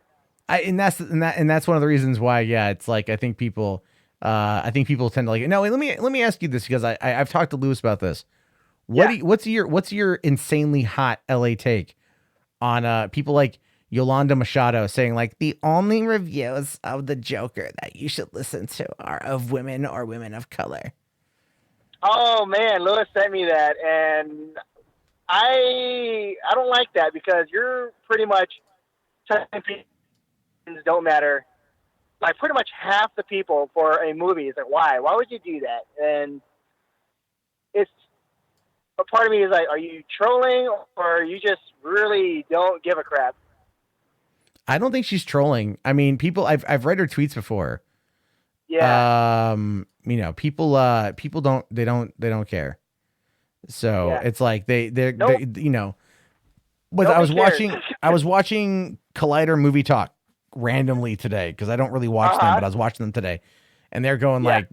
And that's one of the reasons why. Yeah, it's like I think people tend to like it. No, wait, let me ask you this because I've talked to Lewis about this. What's your insanely hot LA take on people like Yolanda Machado saying like the only reviews of the Joker that you should listen to are of women or women of color? Oh man, Lewis sent me that, and I don't like that because you're pretty much telling people don't matter. Like pretty much half the people for a movie is like, why? Why would you do that? And it's a part of me is like, are you trolling or you just really don't give a crap? I don't think she's trolling. I mean, people. I've read her tweets before. Yeah. People don't care. So Yeah. it's like they Nope. But Nobody I was watching Collider Movie Talk randomly today because I don't really watch them, but I was watching them today, and they're going like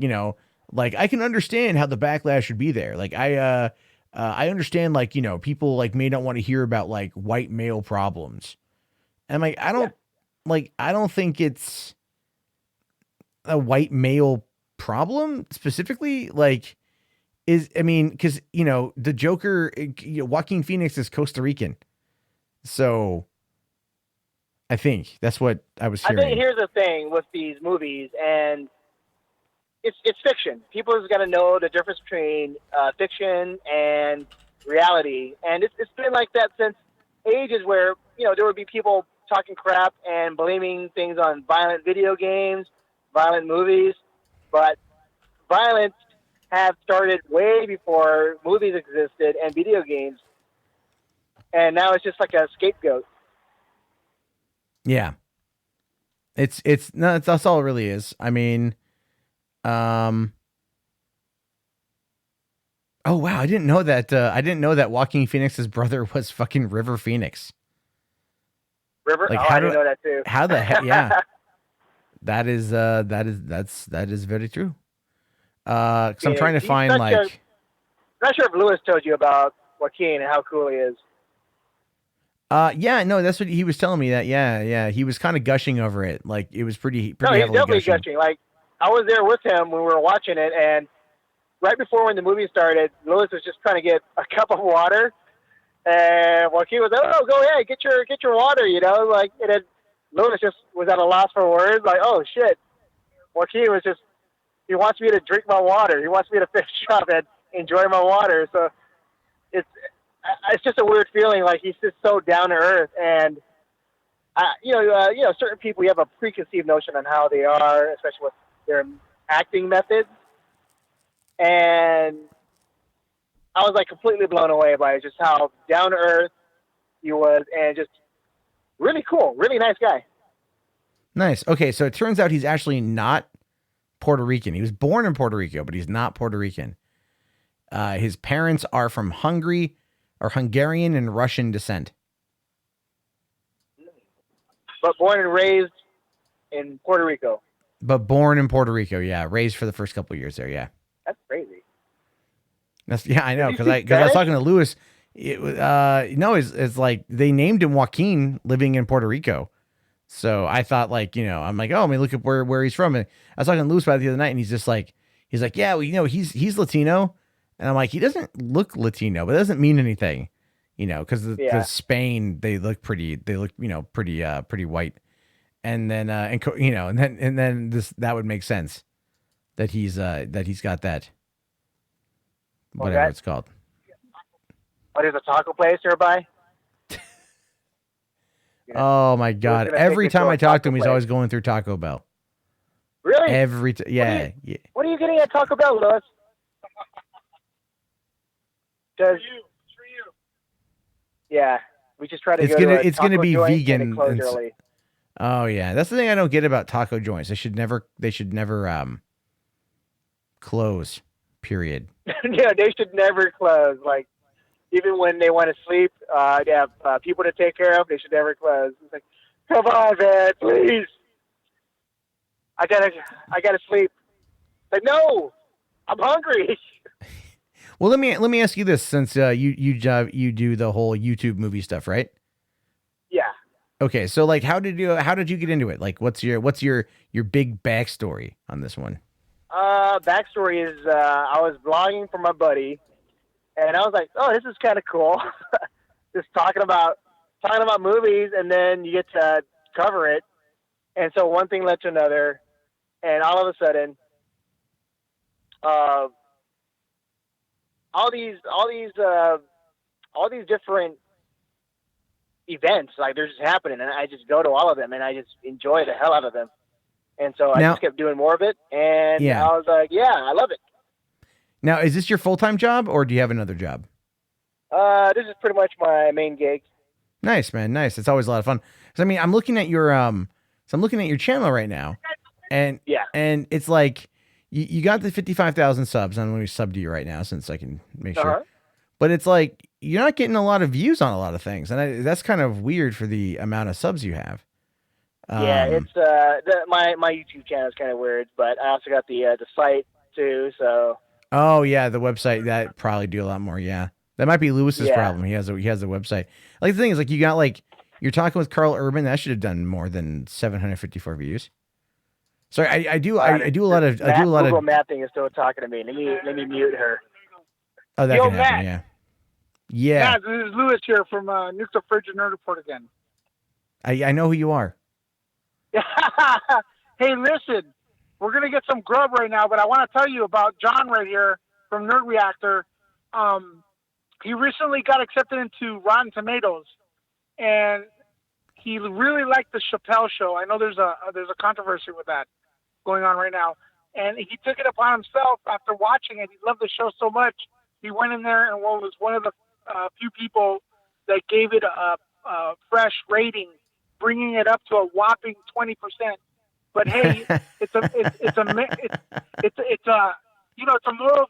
I can understand how the backlash should be there. Like I understand like people like may not want to hear about like white male problems. And like I don't think it's a white male problem specifically. Like because the Joker, Joaquin Phoenix is Costa Rican, so I think that's what I was hearing. I think here's the thing with these movies, and it's fiction. People is gonna know the difference between fiction and reality, and it's been like that since ages where there would be people talking crap and blaming things on violent video games, violent movies, but violence have started way before movies existed and video games, and now it's just like a scapegoat. Yeah, that's all it really is. I mean, oh wow, I didn't know that Joaquin Phoenix's brother was fucking River Phoenix. River? Like, I didn't know that too. How the heck? Yeah, that is very true. Cause I'm trying to find like. Not sure if Lewis told you about Joaquin and how cool he is. Yeah, no, that's what he was telling me. That yeah, he was kind of gushing over it. Like it was pretty No, he's heavily definitely gushing. gushing. Like I was there with him when we were watching it, and right before when the movie started, Lewis was just trying to get a cup of water, and Joaquin was like, "Oh, go ahead, get your water," you know, like, and then Lewis just was at a loss for words, like, "Oh shit." Joaquin was just, he wants me to drink my water. He wants me to finish up and enjoy my water. So it's just a weird feeling. Like he's just so down to earth, and certain people, you have a preconceived notion on how they are, especially with their acting methods. And I was like completely blown away by just how down to earth he was, and just really cool, really nice guy. Nice. Okay, so it turns out he's actually not Puerto Rican. He was born in Puerto Rico, but he's not Puerto Rican. His parents are from Hungary, or Hungarian and Russian descent. But born and raised in Puerto Rico. But born in Puerto Rico, yeah. Raised for the first couple of years there, yeah. That's crazy. I know, because I was talking to Lewis. It was it's like they named him Joaquin, living in Puerto Rico. So I thought, like, I'm like, oh, I mean, look at where he's from. And I was talking to Lewis about it the other night, and he's like, yeah, well, he's Latino, and I'm like, he doesn't look Latino, but it doesn't mean anything, because Spain, they look pretty white, and then and then that would make sense that he's got that, whatever it's called. What is a taco place nearby? Oh my God! Every time I talk to him, he's always going through Taco Bell. Really? Every time, yeah. What are you getting at Taco Bell, Lewis? For you. Yeah, we just try to go to it's gonna be vegan. Early. Oh yeah, that's the thing I don't get about taco joints. They should never close. Period. Yeah, they should never close. Like, even when they want to sleep, they have people to take care of. They should never close. It's like, come on, man, please. I gotta sleep. Like, no, I'm hungry. Well, let me ask you this, since you do the whole YouTube movie stuff, right? Yeah. Okay, so like, how did you get into it? Like, what's your big backstory on this one? Backstory is I was blogging for my buddy. And I was like, oh, this is kind of cool. Just talking about movies, and then you get to cover it. And so one thing led to another, and all of a sudden, all these different events, like, they're just happening, and I just go to all of them, and I just enjoy the hell out of them. And so I just kept doing more of it, and I was like, yeah, I love it. Now, is this your full-time job, or do you have another job? This is pretty much my main gig. Nice, man. Nice. It's always a lot of fun. So, I mean, I'm looking at your channel right now, and it's like you got the 55,000 subs. I'm going to sub to you right now, since I can make sure. But it's like you're not getting a lot of views on a lot of things, and that's kind of weird for the amount of subs you have. Yeah, it's my YouTube channel is kind of weird, but I also got the site too. So. Oh yeah, the website, that probably do a lot more. Yeah, that might be Lewis's problem. He has a website. Like, the thing is, like, you got, like, you're talking with Carl Urban. That should have done more than 754 views. Sorry, I do a lot of Google Mapping is still talking to me. Let me mute her. Oh, that can happen. Yeah. Yeah. Matt, this is Lewis here from Nuclear Fridge and Nerd Report again. I know who you are. Hey, listen. We're going to get some grub right now, but I want to tell you about John right here from Nerd Reactor. He recently got accepted into Rotten Tomatoes, and he really liked the Chappelle Show. I know there's a controversy with that going on right now, and he took it upon himself after watching it. He loved the show so much, he went in there and was one of the few people that gave it a fresh rating, bringing it up to a whopping 20%. But hey, it's a moral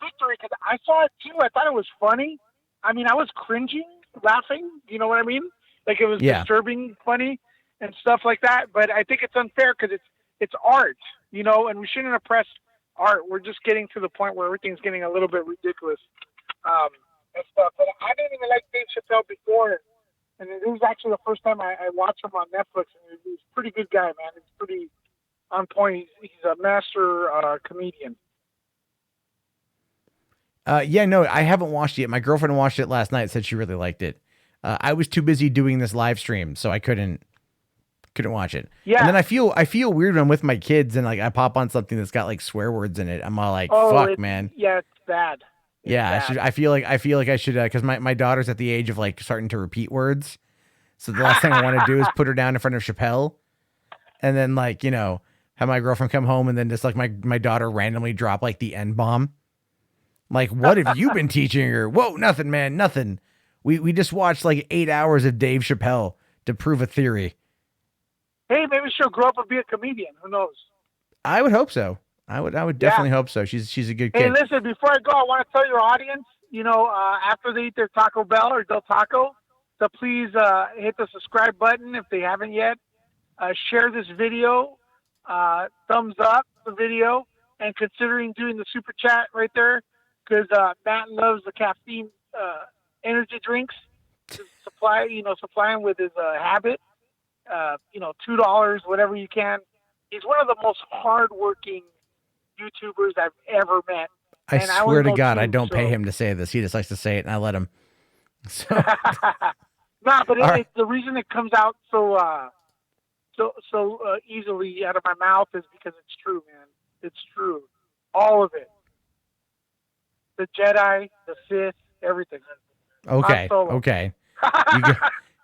victory, because I saw it too. I thought it was funny. I mean, I was cringing, laughing. You know what I mean? Like, it was disturbing, funny, and stuff like that. But I think it's unfair because it's art, and we shouldn't oppress art. We're just getting to the point where everything's getting a little bit ridiculous and stuff. But I didn't even like Dave Chappelle before And it was actually the first time I watched him on Netflix, and he's a pretty good guy, man. He's pretty on point. He's a master comedian. Yeah, no, I haven't watched it yet. My girlfriend watched it last night, said she really liked it. I was too busy doing this live stream, so I couldn't watch it. Yeah. And then I feel weird when I'm with my kids and like I pop on something that's got like swear words in it. I'm all like, fuck, man. Yeah, it's bad. I feel like I should, because my daughter's at the age of like starting to repeat words. So the last thing I want to do is put her down in front of Chappelle, and then like, you know, have my girlfriend come home and then just like my daughter randomly drop like the N-bomb. Like, what have you been teaching her? Whoa, nothing, man, nothing. We just watched like 8 hours of Dave Chappelle to prove a theory. Hey, maybe she'll grow up and be a comedian. Who knows? I would hope so. I would definitely hope so. She's a good kid. Hey, listen, before I go, I want to tell your audience, you know, after they eat their Taco Bell or Del Taco, to please hit the subscribe button if they haven't yet. Share this video, thumbs up the video, and considering doing the super chat right there, because Matt loves the caffeine energy drinks to supply him with his habit. $2, whatever you can. He's one of the most hardworking YouTubers I've ever met. I swear to God, I don't pay him to say this. He just likes to say it, and I let him. So. Nah, but Right. the reason it comes out so easily out of my mouth is because it's true, man. It's true, all of it. The Jedi, the Sith, everything. Okay. You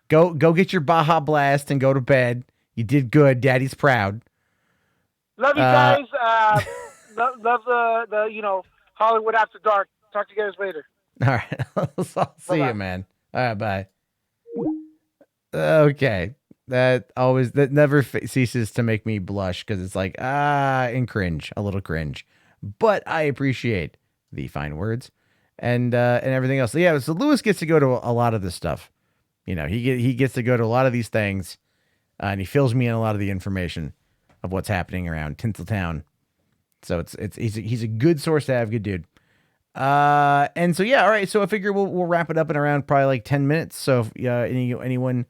go get your Baja Blast and go to bed. You did good. Daddy's proud. Love you guys. Love the Hollywood After Dark. Talk to you guys later. All right. I'll see you, man. All right. Bye. Okay. That never ceases to make me blush because it's like, and cringe, a little cringe. But I appreciate the fine words and everything else. So yeah, so Lewis gets to go to a lot of this stuff. You know, he gets to go to a lot of these things, and he fills me in a lot of the information of what's happening around Tinseltown. So he's a good source to have, good dude. And so yeah, all right. So I figure we'll wrap it up in around probably like 10 minutes. So if anyone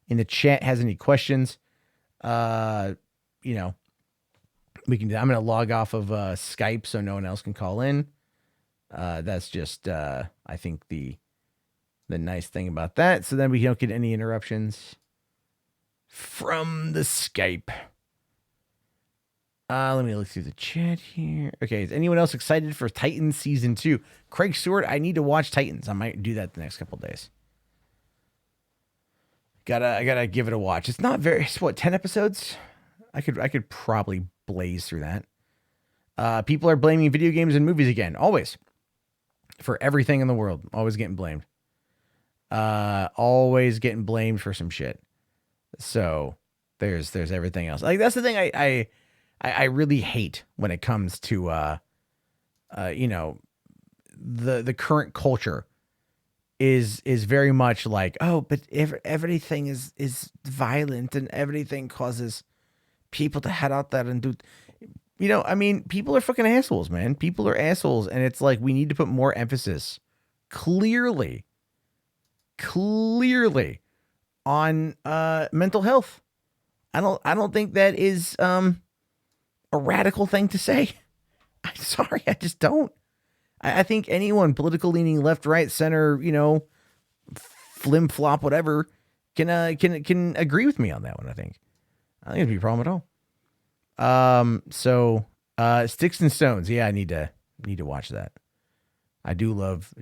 in the chat has any questions, we can. I'm gonna log off of Skype so no one else can call in. That's just I think the nice thing about that. So then we don't get any interruptions from the Skype. Let me look through the chat here. Okay, is anyone else excited for Titans Season 2? Craig Stewart, I need to watch Titans. I might do that the next couple of days. I gotta give it a watch. It's not very, it's what, 10 episodes? I could probably blaze through that. People are blaming video games and movies again. Always. For everything in the world. Always getting blamed. Always getting blamed for some shit. So there's everything else. Like, that's the thing I really hate when it comes to the current culture is very much like, oh, but everything is violent and everything causes people to head out there and do, people are fucking assholes, man. People are assholes, and it's like we need to put more emphasis clearly on mental health. I don't think that is a radical thing to say. I'm sorry, I just don't. I think anyone political leaning left, right, center, flim flop, whatever, can agree with me on that one. I think it'd be a problem at all. So Sticks and Stones. Yeah, I need to watch that. I do love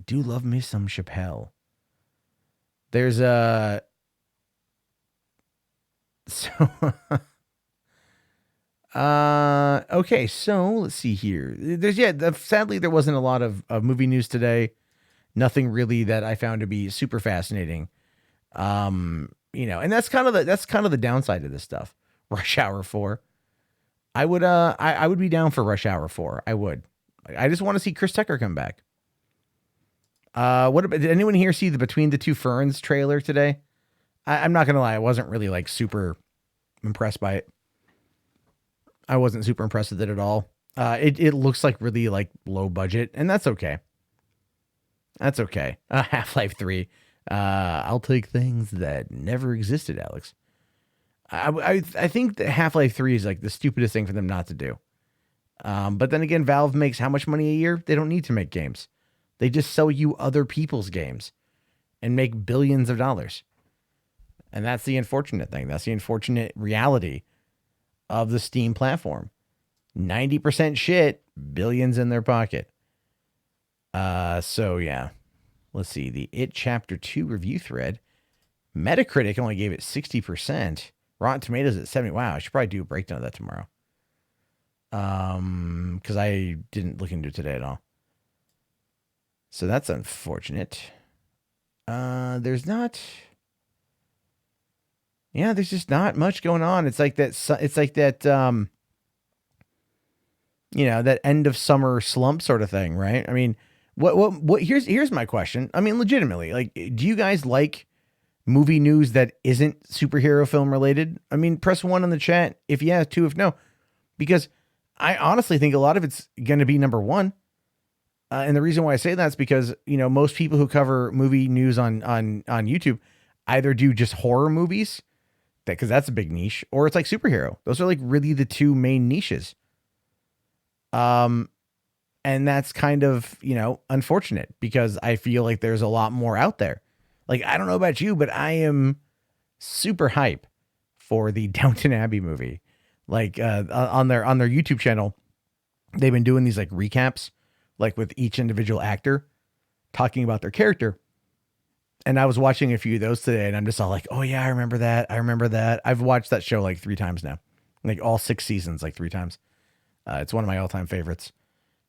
me some Chappelle. There's okay, so let's see here. Sadly there wasn't a lot of movie news today. Nothing really that I found to be super fascinating. And that's kind of the downside of this stuff. Rush Hour 4. I would be down for Rush Hour 4. I would. I just want to see Chris Tucker come back. Did anyone here see the Between the Two Ferns trailer today? I'm not gonna lie, I wasn't really like super impressed by it. I wasn't super impressed with it at all. It looks like really like low budget, and that's okay. That's okay. Half-Life 3. I'll take things that never existed, Alex. I think that Half-Life 3 is like the stupidest thing for them not to do. But then again, Valve makes how much money a year? They don't need to make games. They just sell you other people's games and make billions of dollars. And that's the unfortunate thing. That's the unfortunate reality of the Steam platform. 90% shit, billions in their pocket. So yeah. Let's see. The It Chapter 2 review thread. Metacritic only gave it 60%. Rotten Tomatoes at 70. Wow, I should probably do a breakdown of that tomorrow. Because I didn't look into it today at all. So that's unfortunate. There's just not much going on. It's like that, that end of summer slump sort of thing, right? I mean, here's my question. I mean, legitimately, like, do you guys like movie news that isn't superhero film related? I mean, press 1 in the chat if yes, 2 if no, because I honestly think a lot of it's going to be number 1. And the reason why I say that is because, most people who cover movie news on YouTube either do just horror movies, because that's a big niche, or it's like superhero. Those are like really the 2 main niches. And that's kind of, unfortunate, because I feel like there's a lot more out there. Like, I don't know about you, but I am super hype for the Downton Abbey movie. Like, on their YouTube channel, they've been doing these like recaps, like with each individual actor talking about their character. And I was watching a few of those today, and I'm just all like, oh yeah, I remember that. I've watched that show like 3 times now, like all 6 seasons, like 3 times. It's one of my all-time favorites.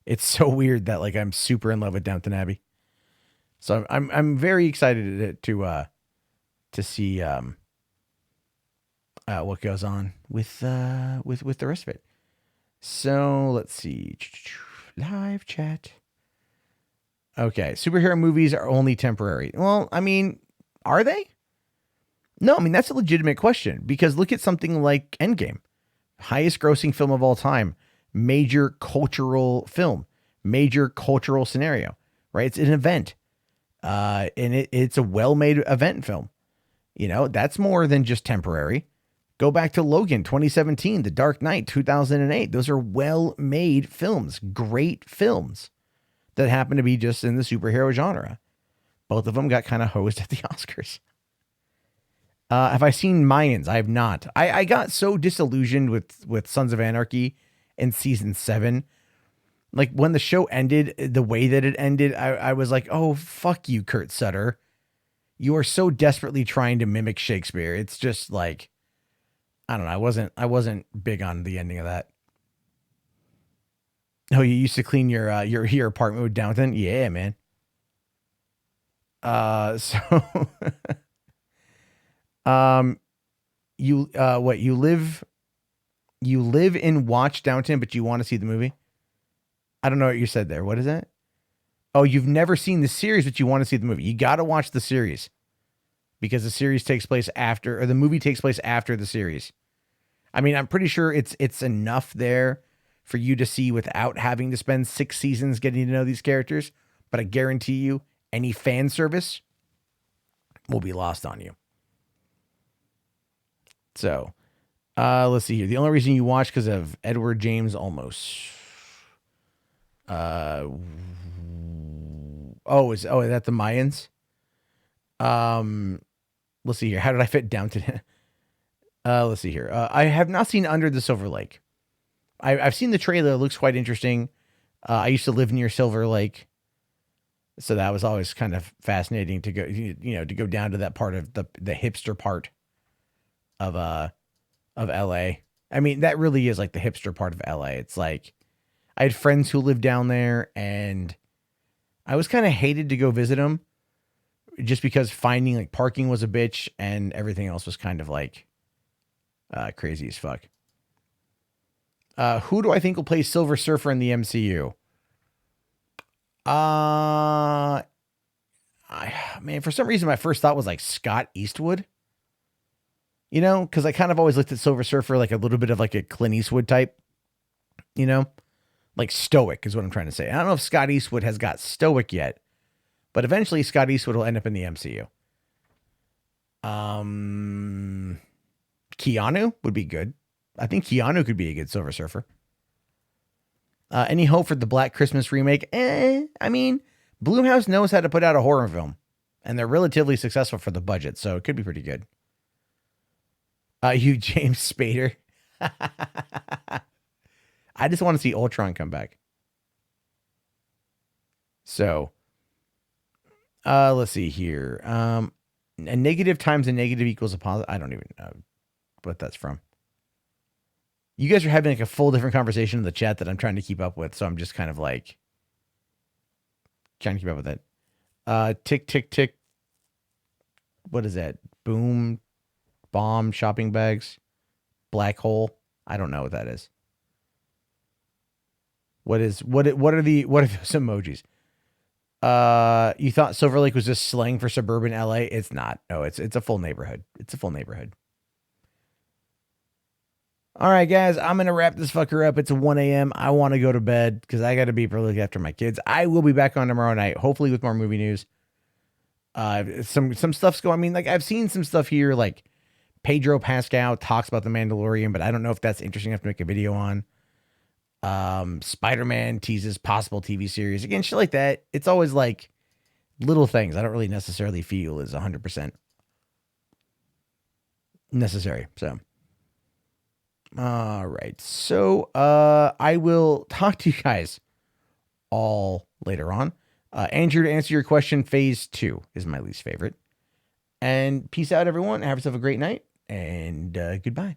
It's so weird that like I'm super in love with Downton Abbey. So I'm very excited to see what goes on with the rest of it. So let's see. Live chat. Okay, superhero movies are only temporary. Well, I mean, are they? No, I mean, that's a legitimate question, because look at something like Endgame. Highest grossing film of all time. Major cultural film. Major cultural scenario, right? It's an event. And it's a well-made event film. That's more than just temporary. Go back to Logan, 2017, The Dark Knight, 2008. Those are well-made films, great films that happen to be just in the superhero genre. Both of them got kind of hosed at the Oscars. Have I seen Mayans? I have not. I got so disillusioned with Sons of Anarchy in season 7. Like, when the show ended, the way that it ended, I was like, oh, fuck you, Kurt Sutter. You are so desperately trying to mimic Shakespeare. It's just like, I don't know. I wasn't big on the ending of that. Oh, you used to clean your apartment with Downton? Yeah, man. So you live in Watch Downton, but you want to see the movie? I don't know what you said there. What is that? Oh, you've never seen the series, but you want to see the movie. You got to watch the series, because the series takes place after, or the movie takes place after the series. I mean, I'm pretty sure it's enough there for you to see without having to spend 6 seasons getting to know these characters. But I guarantee you, any fan service will be lost on you. So, let's see here. The only reason you watch because of Edward James Olmos. Is that the Mayans? Let's see here. How did I fit Downton? Let's see here. I have not seen Under the Silver Lake. I've seen the trailer. It looks quite interesting. I used to live near Silver Lake, so that was always kind of fascinating to go, to go down to that part of the hipster part of LA. I mean, that really is like the hipster part of LA. It's like, I had friends who lived down there, and I was kind of hated to go visit them, just because finding like parking was a bitch, and everything else was kind of like crazy as fuck. Who do I think will play Silver Surfer in the MCU? Man, for some reason, my first thought was like Scott Eastwood. Because I kind of always looked at Silver Surfer like a little bit of like a Clint Eastwood type. Like stoic is what I'm trying to say. I don't know if Scott Eastwood has got stoic yet, but eventually Scott Eastwood will end up in the MCU. Keanu would be good. I think Keanu could be a good Silver Surfer. Any hope for the Black Christmas remake? I mean, Blumhouse knows how to put out a horror film, and they're relatively successful for the budget, so it could be pretty good. You James Spader. I just want to see Ultron come back. So, let's see here. A negative times a negative equals a positive. I don't even know what that's from. You guys are having like a full different conversation in the chat that I'm trying to keep up with. So I'm just kind of like trying to keep up with it. Tick, tick, tick. What is that? Boom, bomb, shopping bags, black hole. I don't know what that is. What are those emojis? You thought Silver Lake was just slang for suburban LA? It's not. No, it's a full neighborhood. It's a full neighborhood. All right, guys, I'm going to wrap this fucker up. It's 1 a.m. I want to go to bed because I got to be look after my kids. I will be back on tomorrow night, hopefully with more movie news. Some stuff's going. I mean, like I've seen some stuff here, like Pedro Pascal talks about The Mandalorian, but I don't know if that's interesting enough to make a video on. Spider-Man teases possible TV series. Again, shit like that. It's always like little things I don't really necessarily feel is 100% necessary. So, all right. So, I will talk to you guys all later on. Andrew, to answer your question, phase 2 is my least favorite. And peace out, everyone. Have yourself a great night and goodbye.